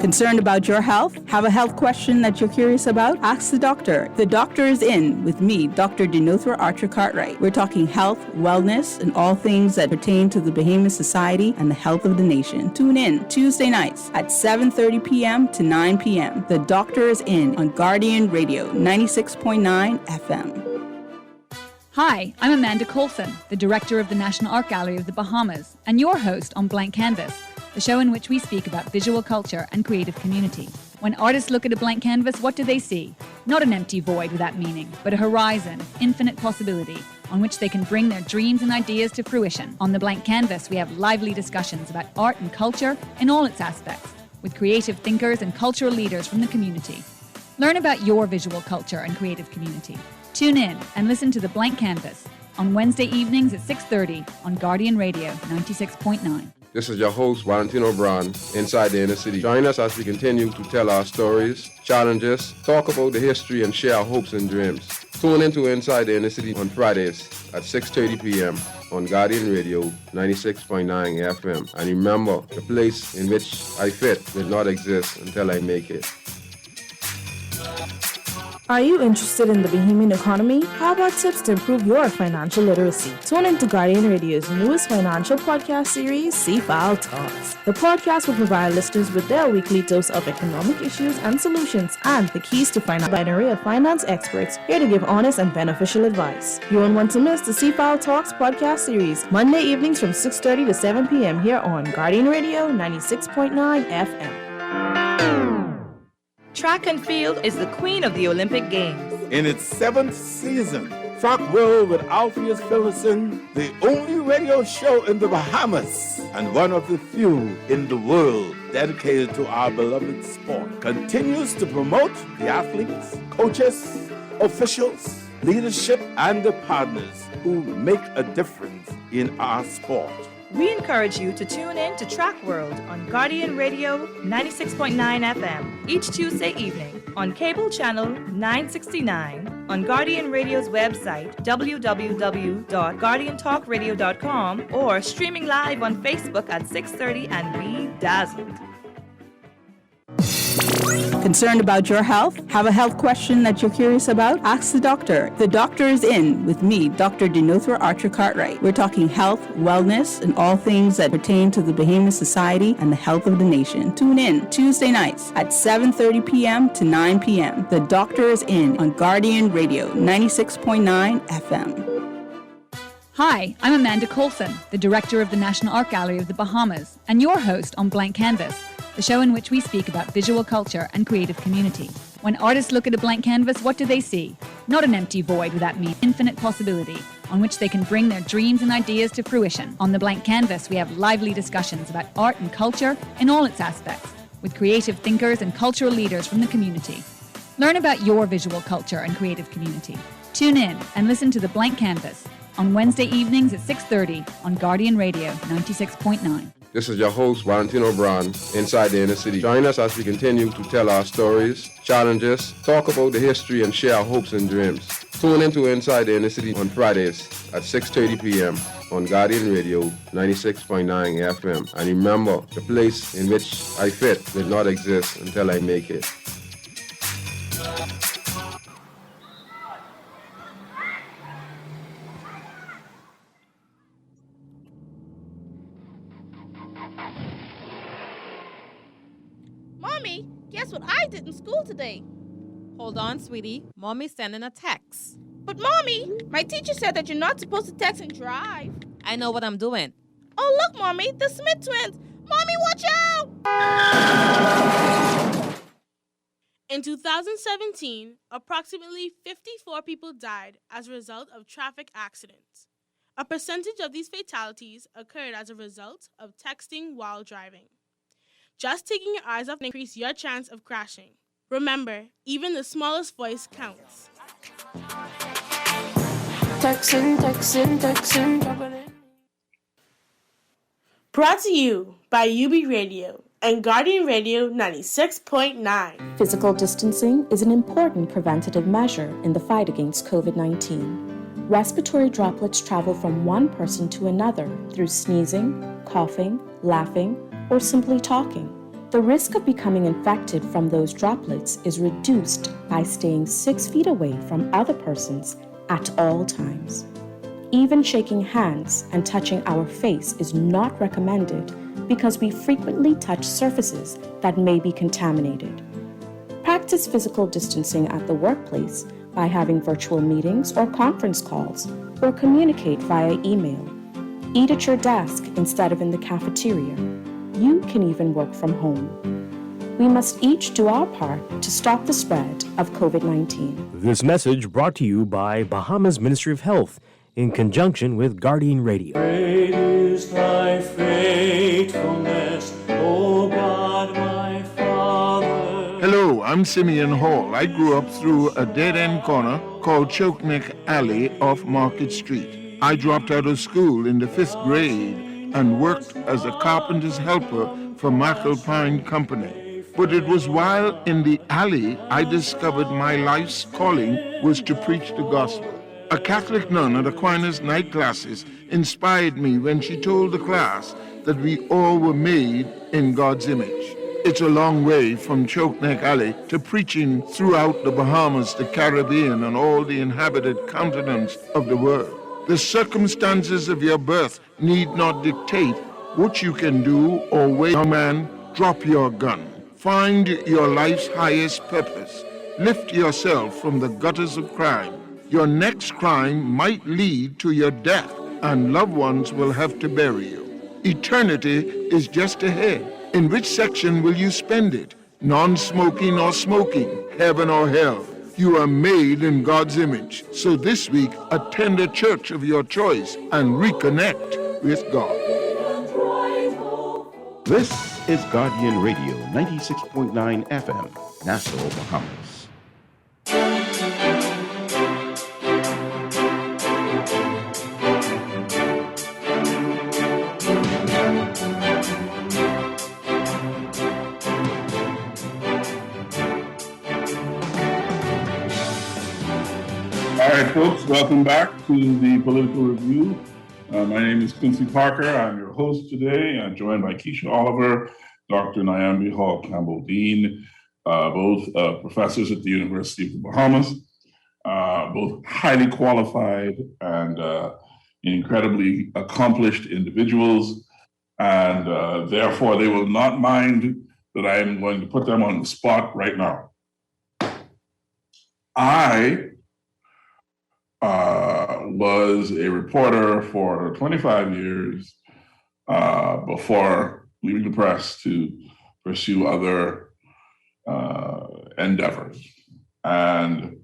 Concerned about your health? Have a health question that you're curious about? Ask the doctor. The doctor is in with me, Dr. Denothra Archer Cartwright. We're talking health, wellness, and all things that pertain to the Bahamas society and the health of the nation. Tune in Tuesday nights at 7:30 p.m. to 9 p.m. The doctor is in on Guardian Radio 96.9 FM. Hi, I'm Amanda Coulson, the director of the National Art Gallery of the Bahamas, and your host on Blank Canvas, the show in which we speak about visual culture and creative community. When artists look at a blank canvas, what do they see? Not an empty void without meaning, but a horizon, infinite possibility, on which they can bring their dreams and ideas to fruition. On the blank canvas, we have lively discussions about art and culture in all its aspects, with creative thinkers and cultural leaders from the community. Learn about your visual culture and creative community. Tune in and listen to The Blank Canvas on Wednesday evenings at 6:30 on Guardian Radio 96.9. This is your host, Valentino Brown, inside the inner city. Join us as we continue to tell our stories, challenges, talk about the history, and share our hopes and dreams. Tune into Inside the Inner City on Fridays at 6:30 p.m. on Guardian Radio 96.9 FM. And remember, the place in which I fit will not exist until I make it. Are you interested in the Bahamian economy? How about tips to improve your financial literacy? Tune into Guardian Radio's newest financial podcast series, C-File Talks. The podcast will provide listeners with their weekly dose of economic issues and solutions and the keys to finance by an array of finance experts here to give honest and beneficial advice. You won't want to miss the C-File Talks podcast series, Monday evenings from 6:30 to 7 p.m. here on Guardian Radio 96.9 FM. Track and field is the queen of the Olympic Games. In its 7th season, Track World with Alpheus Phillipson, the only radio show in the Bahamas and one of the few in the world dedicated to our beloved sport, continues to promote the athletes, coaches, officials, leadership, and the partners who make a difference in our sport. We encourage you to tune in to Track World on Guardian Radio 96.9 FM each Tuesday evening on cable channel 969, on Guardian Radio's website www.guardiantalkradio.com, or streaming live on Facebook at 6:30 and be dazzled. Concerned about your health? Have a health question that you're curious about? Ask the doctor. The doctor is in with me, Dr. Denothra Archer Cartwright. We're talking health, wellness, and all things that pertain to the Bahamas society and the health of the nation. Tune in Tuesday nights at 7:30 p.m. to 9 p.m. The doctor is in on Guardian Radio 96.9 FM. Hi, I'm Amanda Coulson, the director of the National Art Gallery of the Bahamas, and your host on Blank Canvas, the show in which we speak about visual culture and creative community. When artists look at a blank canvas, what do they see? Not an empty void without meaning, infinite possibility, on which they can bring their dreams and ideas to fruition. On the blank canvas, we have lively discussions about art and culture in all its aspects, with creative thinkers and cultural leaders from the community. Learn about your visual culture and creative community. Tune in and listen to The Blank Canvas on Wednesday evenings at 6:30 on Guardian Radio 96.9. This is your host, Valentino Brown, inside the inner city. Join us as we continue to tell our stories, challenges, talk about the history, and share our hopes and dreams. Tune into Inside the Inner City on Fridays at 6:30 p.m. on Guardian Radio 96.9 FM. And remember, the place in which I fit will not exist until I make it. Mommy, guess what I did in school today? Hold on, sweetie. Mommy's sending a text. But Mommy, my teacher said that you're not supposed to text and drive. I know what I'm doing. Oh, look, Mommy, the Smith twins. Mommy, watch out! In 2017, approximately 54 people died as a result of traffic accidents. A percentage of these fatalities occurred as a result of texting while driving. Just taking your eyes off can increase your chance of crashing. Remember, even the smallest voice counts. Texting. Brought to you by UB Radio and Guardian Radio 96.9. Physical distancing is an important preventative measure in the fight against COVID-19. Respiratory droplets travel from one person to another through sneezing, coughing, laughing, or simply talking. The risk of becoming infected from those droplets is reduced by staying 6 feet away from other persons at all times. Even shaking hands and touching our face is not recommended because we frequently touch surfaces that may be contaminated. Practice physical distancing at the workplace by having virtual meetings or conference calls, or communicate via email. Eat at your desk instead of in the cafeteria. You can even work from home. We must each do our part to stop the spread of COVID-19. This message brought to you by Bahamas Ministry of Health in conjunction with Guardian Radio. Great is thy faithfulness, O God, my Father. Hello, I'm Simeon Hall. I grew up through a dead-end corner called Chokeneck Alley off Market Street. I dropped out of school in the 5th grade and worked as a carpenter's helper for McAlpine Company. But it was while in the alley I discovered my life's calling was to preach the gospel. A Catholic nun at Aquinas night classes inspired me when she told the class that we all were made in God's image. It's a long way from Chokeneck Alley to preaching throughout the Bahamas, the Caribbean, and all the inhabited continents of the world. The circumstances of your birth need not dictate what you can do or where. Young man, drop your gun. Find your life's highest purpose. Lift yourself from the gutters of crime. Your next crime might lead to your death, and loved ones will have to bury you. Eternity is just ahead. In which section will you spend it? Non-smoking or smoking? Heaven or hell? You are made in God's image. So this week, attend a church of your choice and reconnect with God. This is Guardian Radio 96.9 FM, Nassau, Bahamas. All right, folks, welcome back to the Political Review. My name is Quincy Parker. I'm your host today. I'm joined by Keisha Oliver, Dr. Nyambi Hall Campbell Dean, both professors at the University of the Bahamas, both highly qualified and incredibly accomplished individuals. And therefore, they will not mind that I am going to put them on the spot right now. I was a reporter for 25 years before leaving the press to pursue other endeavors. And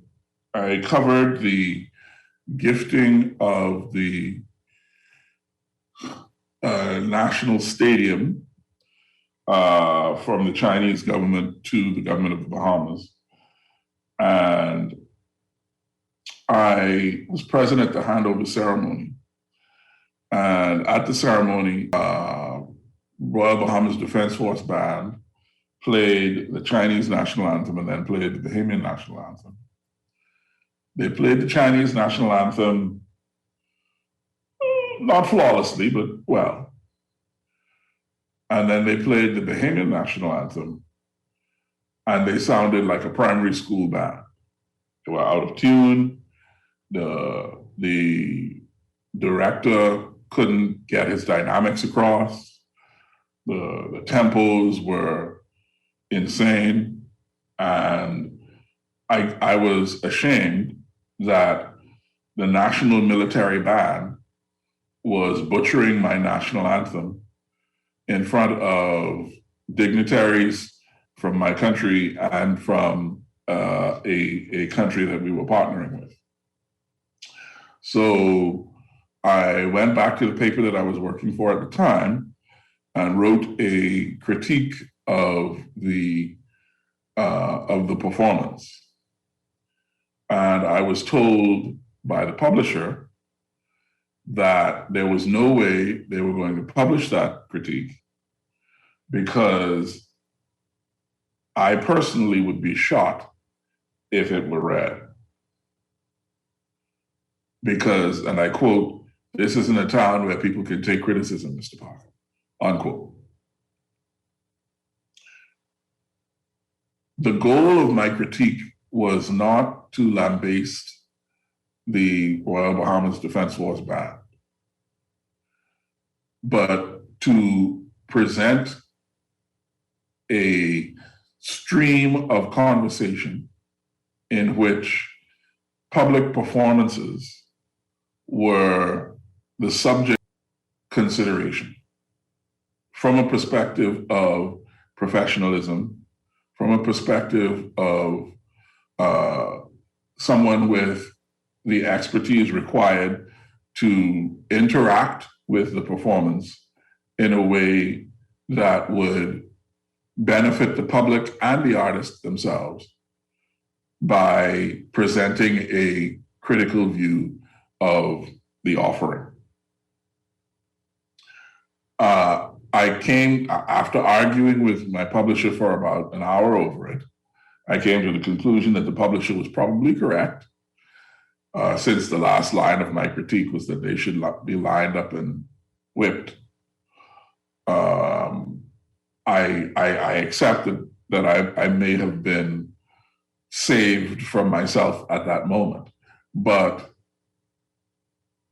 I covered the gifting of the National Stadium from the Chinese government to the government of the Bahamas. And I was present at the handover ceremony. And at the ceremony, Royal Bahamas Defense Force Band played the Chinese national anthem and then played the Bahamian national anthem. They played the Chinese national anthem, not flawlessly, but well. And then they played the Bahamian national anthem, and they sounded like a primary school band. They were out of tune. The director couldn't get his dynamics across. the tempos were insane, and I was ashamed that the National Military Band was butchering my national anthem in front of dignitaries from my country and from a country that we were partnering with. So I went back to the paper that I was working for at the time and wrote a critique of the performance. And I was told by the publisher that there was no way they were going to publish that critique because I personally would be shot if it were read. Because, and I quote, "This isn't a town where people can take criticism, Mr. Parker," unquote. The goal of my critique was not to lambaste the Royal Bahamas Defense Force Band, but to present a stream of conversation in which public performances were the subject consideration from a perspective of professionalism, from a perspective of someone with the expertise required to interact with the performance in a way that would benefit the public and the artists themselves by presenting a critical view of the offering. I came, after arguing with my publisher for about an hour over it, I came to the conclusion that the publisher was probably correct, since the last line of my critique was that they should be lined up and whipped. I accepted that I may have been saved from myself at that moment, but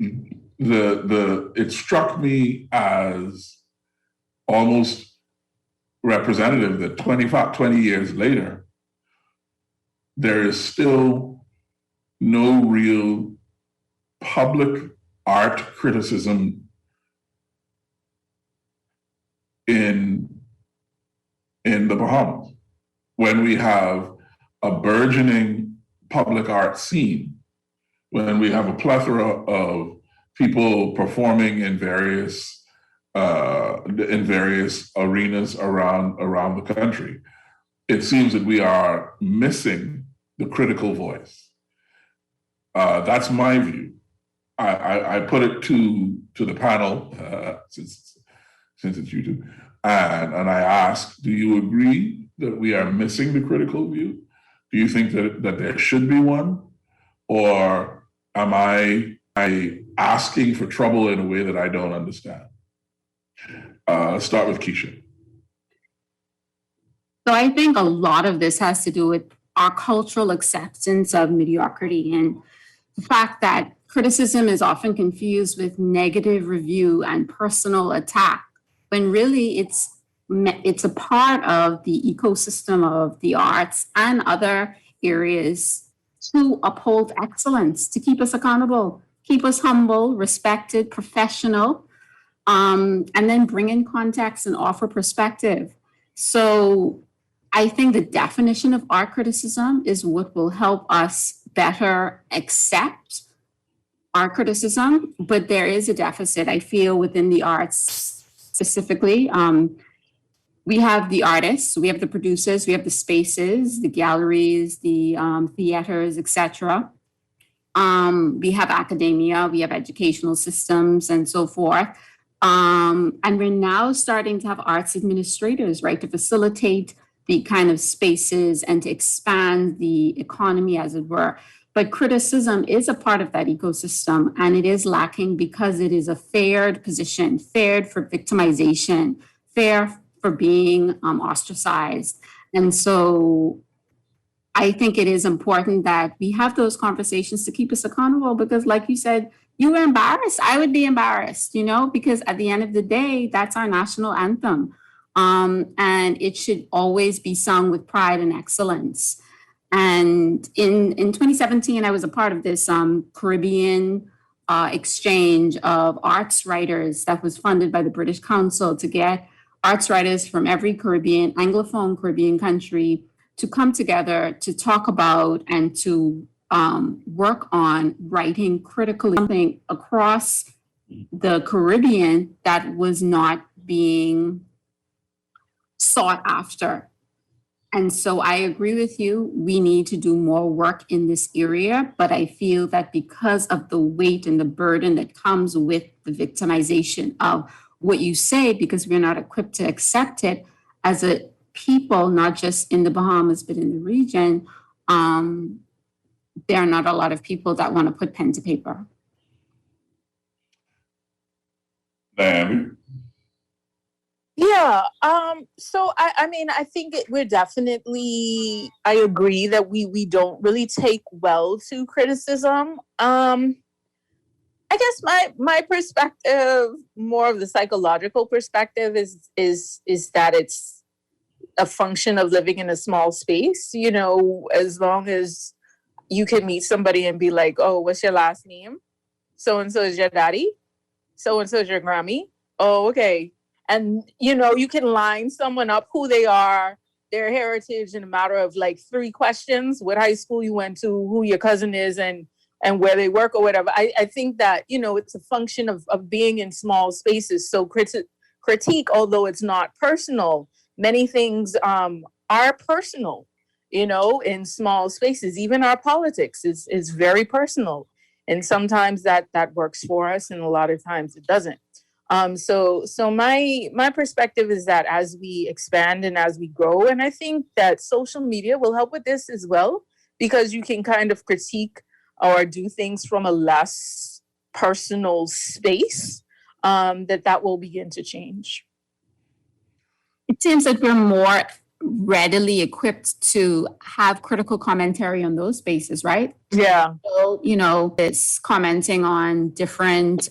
it struck me as almost representative that 20 years later, there is still no real public art criticism in the Bahamas, when we have a burgeoning public art scene, when we have a plethora of people performing in various arenas around the country. It seems that we are missing the critical voice. That's my view. I put it to the panel, since it's you two, and I ask, do you agree that we are missing the critical view? Do you think that there should be one? Or am I asking for trouble in a way that I don't understand? Let's start with Keisha. So I think a lot of this has to do with our cultural acceptance of mediocrity and the fact that criticism is often confused with negative review and personal attack, when really it's a part of the ecosystem of the arts and other areas to uphold excellence, to keep us accountable, keep us humble, respected, professional, and then bring in context and offer perspective. So I think the definition of art criticism is what will help us better accept art criticism, but there is a deficit, I feel, within the arts specifically. We have the artists, we have the producers, we have the spaces, the galleries, the theaters, etc. We have academia, we have educational systems, and so forth. And we're now starting to have arts administrators, right, to facilitate the kind of spaces and to expand the economy, as it were. But criticism is a part of that ecosystem, and it is lacking because it is a fared position, fared for victimization, fair for being ostracized. And so I think it is important that we have those conversations to keep us accountable, because like you said, you were embarrassed. I would be embarrassed, because at the end of the day, that's our national anthem. and it should always be sung with pride and excellence. And in 2017, I was a part of this Caribbean exchange of arts writers that was funded by the British Council to get arts writers from every Anglophone Caribbean country to come together to talk about and to work on writing critically something across the Caribbean that was not being sought after. And so I agree with you. We need to do more work in this area, but I feel that because of the weight and the burden that comes with the victimization of what you say, because we're not equipped to accept it as a people, not just in the Bahamas, but in the region, there are not a lot of people that want to put pen to paper. Naomi? Yeah. So I mean, I think we're definitely. I agree that we don't really take well to criticism. I guess my perspective, more of the psychological perspective, is that it's a function of living in a small space. You know, as long as you can meet somebody and be like, "Oh, what's your last name? So and so is your daddy. So and so is your Grammy. Oh, okay." And, you know, you can line someone up, who they are, their heritage, in a matter of like 3 questions: what high school you went to, who your cousin is, and where they work or whatever. I think that, you know, it's a function of being in small spaces. So critique, although it's not personal, many things are personal, you know, in small spaces. Even our politics is very personal. And sometimes that works for us, and a lot of times it doesn't. So my perspective is that as we expand and as we grow, and I think that social media will help with this as well, because you can kind of critique or do things from a less personal space, that will begin to change. It seems that we're more readily equipped to have critical commentary on those spaces, right? Yeah. So, you know, it's commenting on different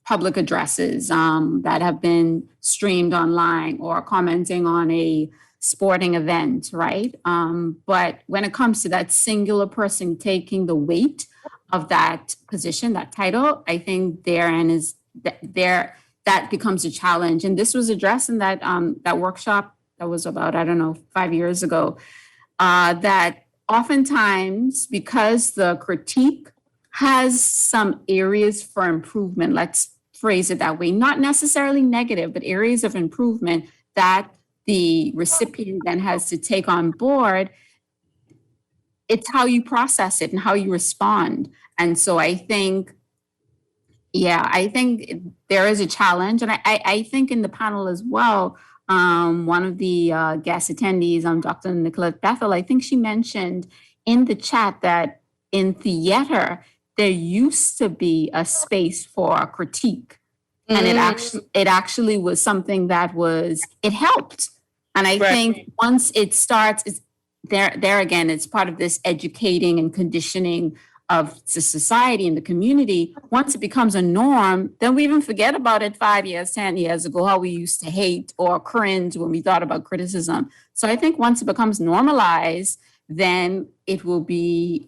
public addresses that have been streamed online, or commenting on a sporting event, right? But when it comes to that singular person taking the weight of that position, that title, I think that becomes a challenge. And this was addressed in that workshop that was about, 5 years ago, that oftentimes, because the critique has some areas for improvement, let's phrase it that way, not necessarily negative, but areas of improvement that the recipient then has to take on board. It's how you process it and how you respond. And so I think there is a challenge. And I think in the panel as well, one of the guest attendees, Dr. Nicolette Bethel, I think she mentioned in the chat that in theater, there used to be a space for critique. And it actually was something that it helped. And I think once it starts, it's there again, it's part of this educating and conditioning of the society and the community. Once it becomes a norm, then we even forget about it 5 years, 10 years ago, how we used to hate or cringe when we thought about criticism. So I think once it becomes normalized, then it will be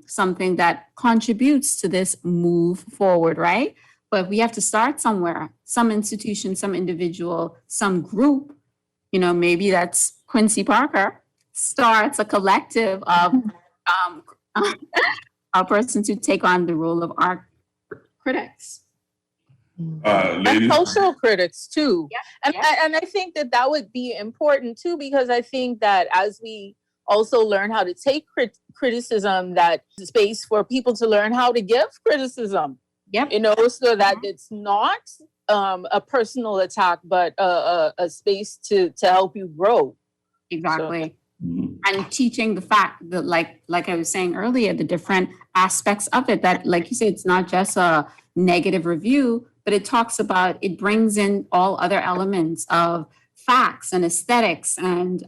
something that contributes to this move forward, right? But we have to start somewhere, some institution, some individual, some group, you know, maybe that's Quincy Parker, starts a collective of persons who take on the role of art critics. And cultural critics too. And I think that would be important too, because I think that as we also learn how to take criticism, that space for people to learn how to give criticism. Yep. You know, so that it's not a personal attack, but a space to help you grow. Exactly. So. And teaching the fact that, like I was saying earlier, the different aspects of it, that, like you said, it's not just a negative review, but it brings in all other elements of facts and aesthetics and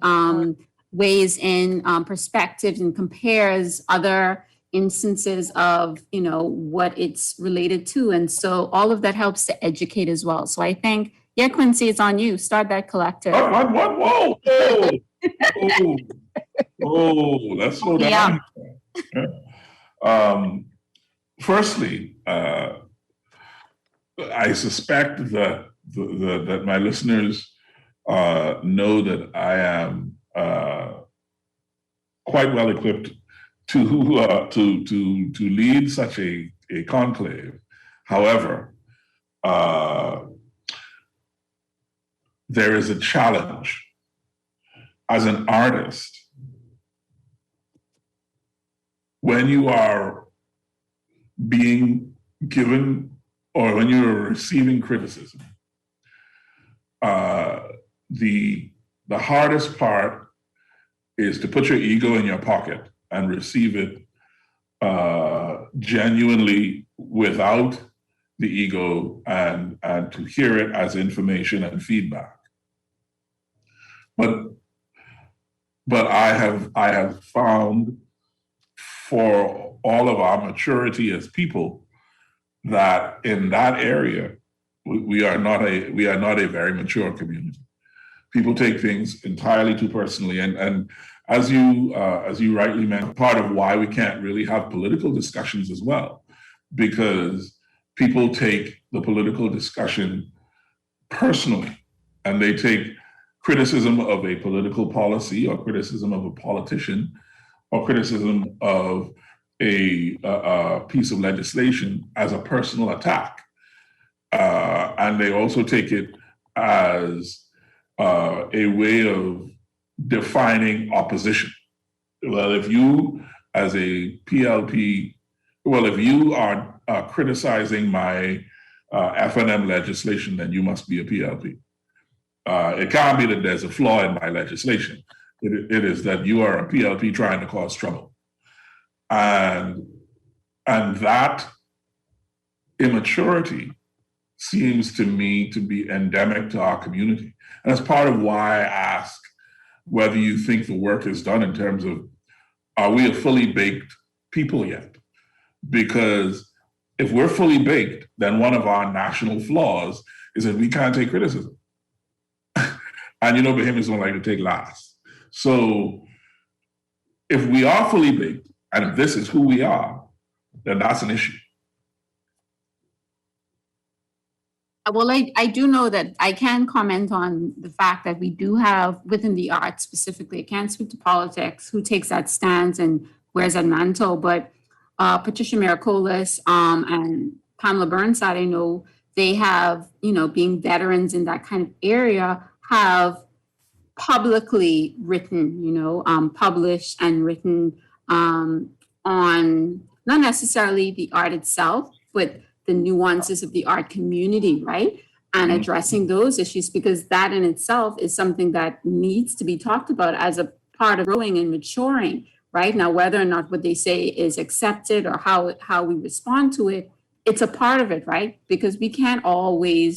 ways in perspectives, and compares other instances of, you know, what it's related to. And so all of that helps to educate as well. So I think Yeah, Quincy, it's on you. Start that collective. What? Whoa, let's slow down. Firstly, I suspect that that my listeners know that I am quite well equipped to lead such a conclave. However, there is a challenge as an artist when you are being given or when you're receiving criticism. The hardest part is to put your ego in your pocket and receive it genuinely without the ego and to hear it as information and feedback. But I have found for all of our maturity as people that in that area we are not a very mature community. People take things entirely too personally, and as you rightly mentioned, part of why we can't really have political discussions as well, because people take the political discussion personally, and they take criticism of a political policy or criticism of a politician or criticism of a piece of legislation as a personal attack. And they also take it as a way of defining opposition. Well, if you as a PLP, if you are criticizing my F&M legislation, then you must be a PLP. It can't be that there's a flaw in my legislation. It is that you are a PLP trying to cause trouble. And that immaturity seems to me to be endemic to our community. And that's part of why I ask whether you think the work is done in terms of, are we a fully baked people yet? Because if we're fully baked, then one of our national flaws is that we can't take criticism. And Bahamians don't like to take laughs. So if we are fully baked, and if this is who we are, then that's an issue. Well, I do know that I can comment on the fact that we do have within the arts specifically, I can't speak to politics, who takes that stance and wears that mantle, but Patricia Miracolas and Pamela Burnside, I know they have, being veterans in that kind of area, have publicly written, published and written on not necessarily the art itself, but the nuances of the art community, right? And addressing those issues, because that in itself is something that needs to be talked about as a part of growing and maturing, right? Now, whether or not what they say is accepted or how we respond to it, it's a part of it, right? Because we can't all be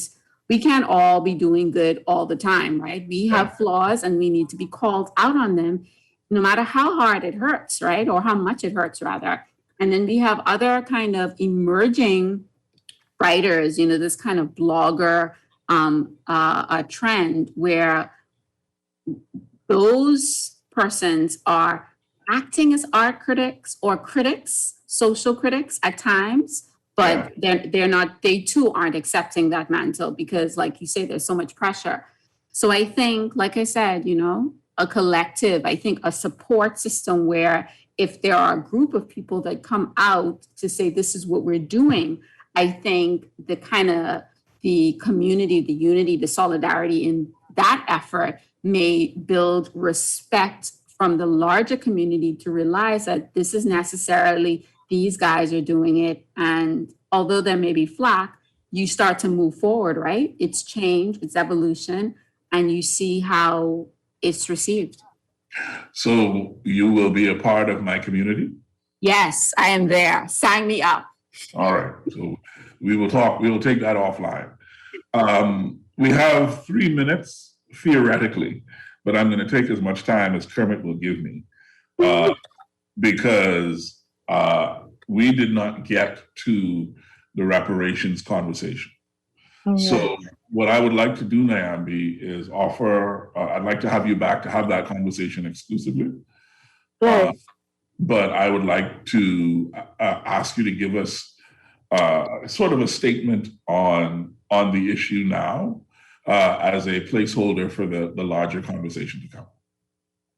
doing good all the time, right? We have flaws and we need to be called out on them, no matter how hard it hurts, right? Or how much it hurts, rather. And then we have other kind of emerging writers, this kind of blogger a trend where those persons are acting as art critics or critics, social critics at times, but they're not, they too aren't accepting that mantle because, like you say, there's so much pressure. So I think, like I said, a collective, I think a support system where if there are a group of people that come out to say, this is what we're doing, I think the community, the unity, the solidarity in that effort may build respect from the larger community to realize that this is necessarily, these guys are doing it. And although there may be flack, you start to move forward, right? It's change, it's evolution, and you see how it's received. So you will be a part of my community? Yes, I am there. Sign me up. All right. So we will talk. We will take that offline. We have 3 minutes, theoretically, but I'm going to take as much time as Kermit will give me because we did not get to the reparations conversation. So what I would like to do, Nyambi, is offer, I'd like to have you back to have that conversation exclusively. But I would like to ask you to give us sort of a statement on the issue now as a placeholder for the larger conversation to come.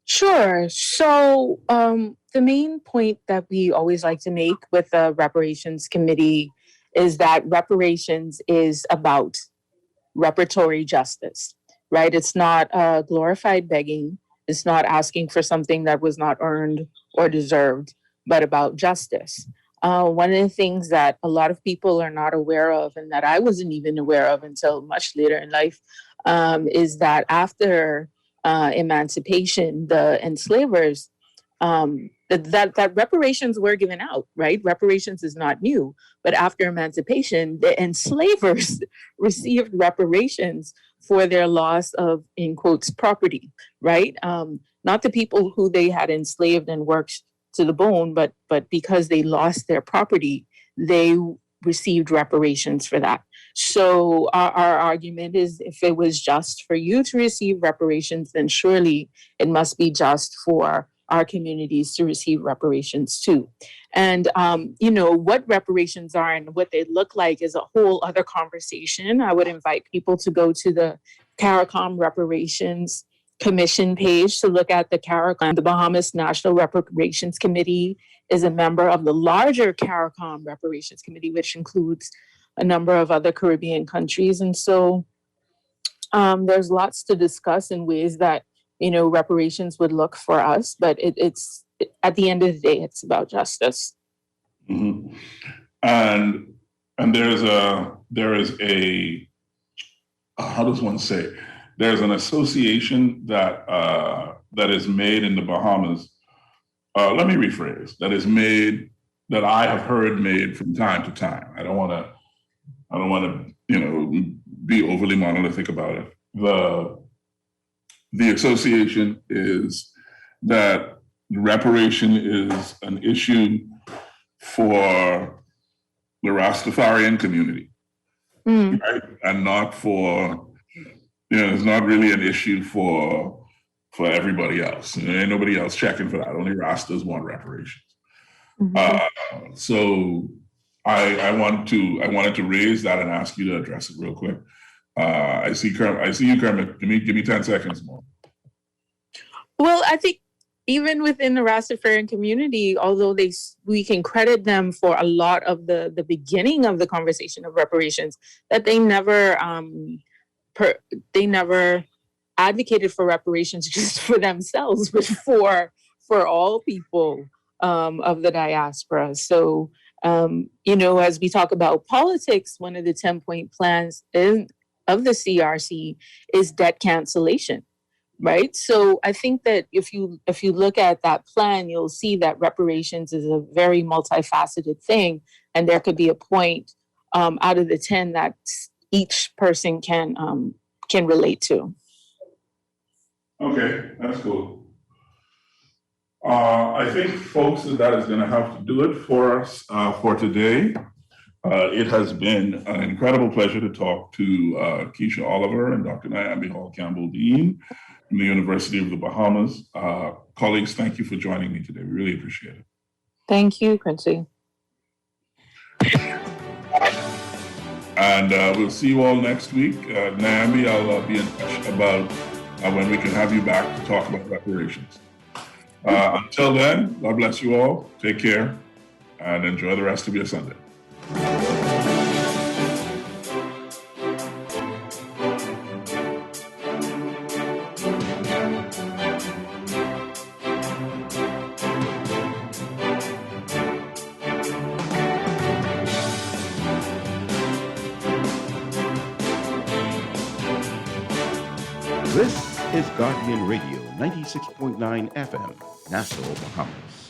Sure. So the main point that we always like to make with the reparations committee is that reparations is about reparatory justice, right? It's not glorified begging. It's not asking for something that was not earned or deserved, but about justice. One of the things that a lot of people are not aware of, and that I wasn't even aware of until much later in life, is that after emancipation, the enslavers, that reparations were given out, right? Reparations is not new, but after emancipation, the enslavers received reparations for their loss of, in quotes, property, right? Not the people who they had enslaved and worked to the bone, but because they lost their property, they received reparations for that. So our argument is, if it was just for you to receive reparations, then surely it must be just for our communities to receive reparations too. And, what reparations are and what they look like is a whole other conversation. I would invite people to go to the CARICOM Reparations Commission page to look at the CARICOM. The Bahamas National Reparations Committee is a member of the larger CARICOM Reparations Committee, which includes a number of other Caribbean countries. And so there's lots to discuss in ways that reparations would look for us, but it's at the end of the day, it's about justice. Mm-hmm. And there is a how does one say? There's an association that is made in the Bahamas. Let me rephrase. That I have heard made from time to time. I don't want to be overly monolithic about it. The association is that reparation is an issue for the Rastafarian community, right? And not for, it's not really an issue for everybody else. Ain't nobody else checking for that. Only Rastas want reparations. So I wanted to raise that and ask you to address it real quick. I see you, Kermit. Give me 10 seconds more. Well, I think even within the Rastafarian community, although we can credit them for a lot of the beginning of the conversation of reparations, that they never advocated for reparations just for themselves, but for all people of the diaspora. So, as we talk about politics, one of the 10-point plans of the CRC is debt cancellation, right? So I think that if you look at that plan, you'll see that reparations is a very multifaceted thing, and there could be a point out of the 10 that each person can relate to. Okay, that's cool. I think, folks, that is going to have to do it for us for today. It has been an incredible pleasure to talk to Keisha Oliver and Dr. Nyambi Hall Campbell-Dean from the University of the Bahamas. Colleagues, thank you for joining me today. We really appreciate it. Thank you, Quincy. And we'll see you all next week. Nyambi, I'll be in touch about when we can have you back to talk about reparations. Until then, God bless you all. Take care and enjoy the rest of your Sunday. This is Guardian Radio 96.9 FM, Nassau, Bahamas.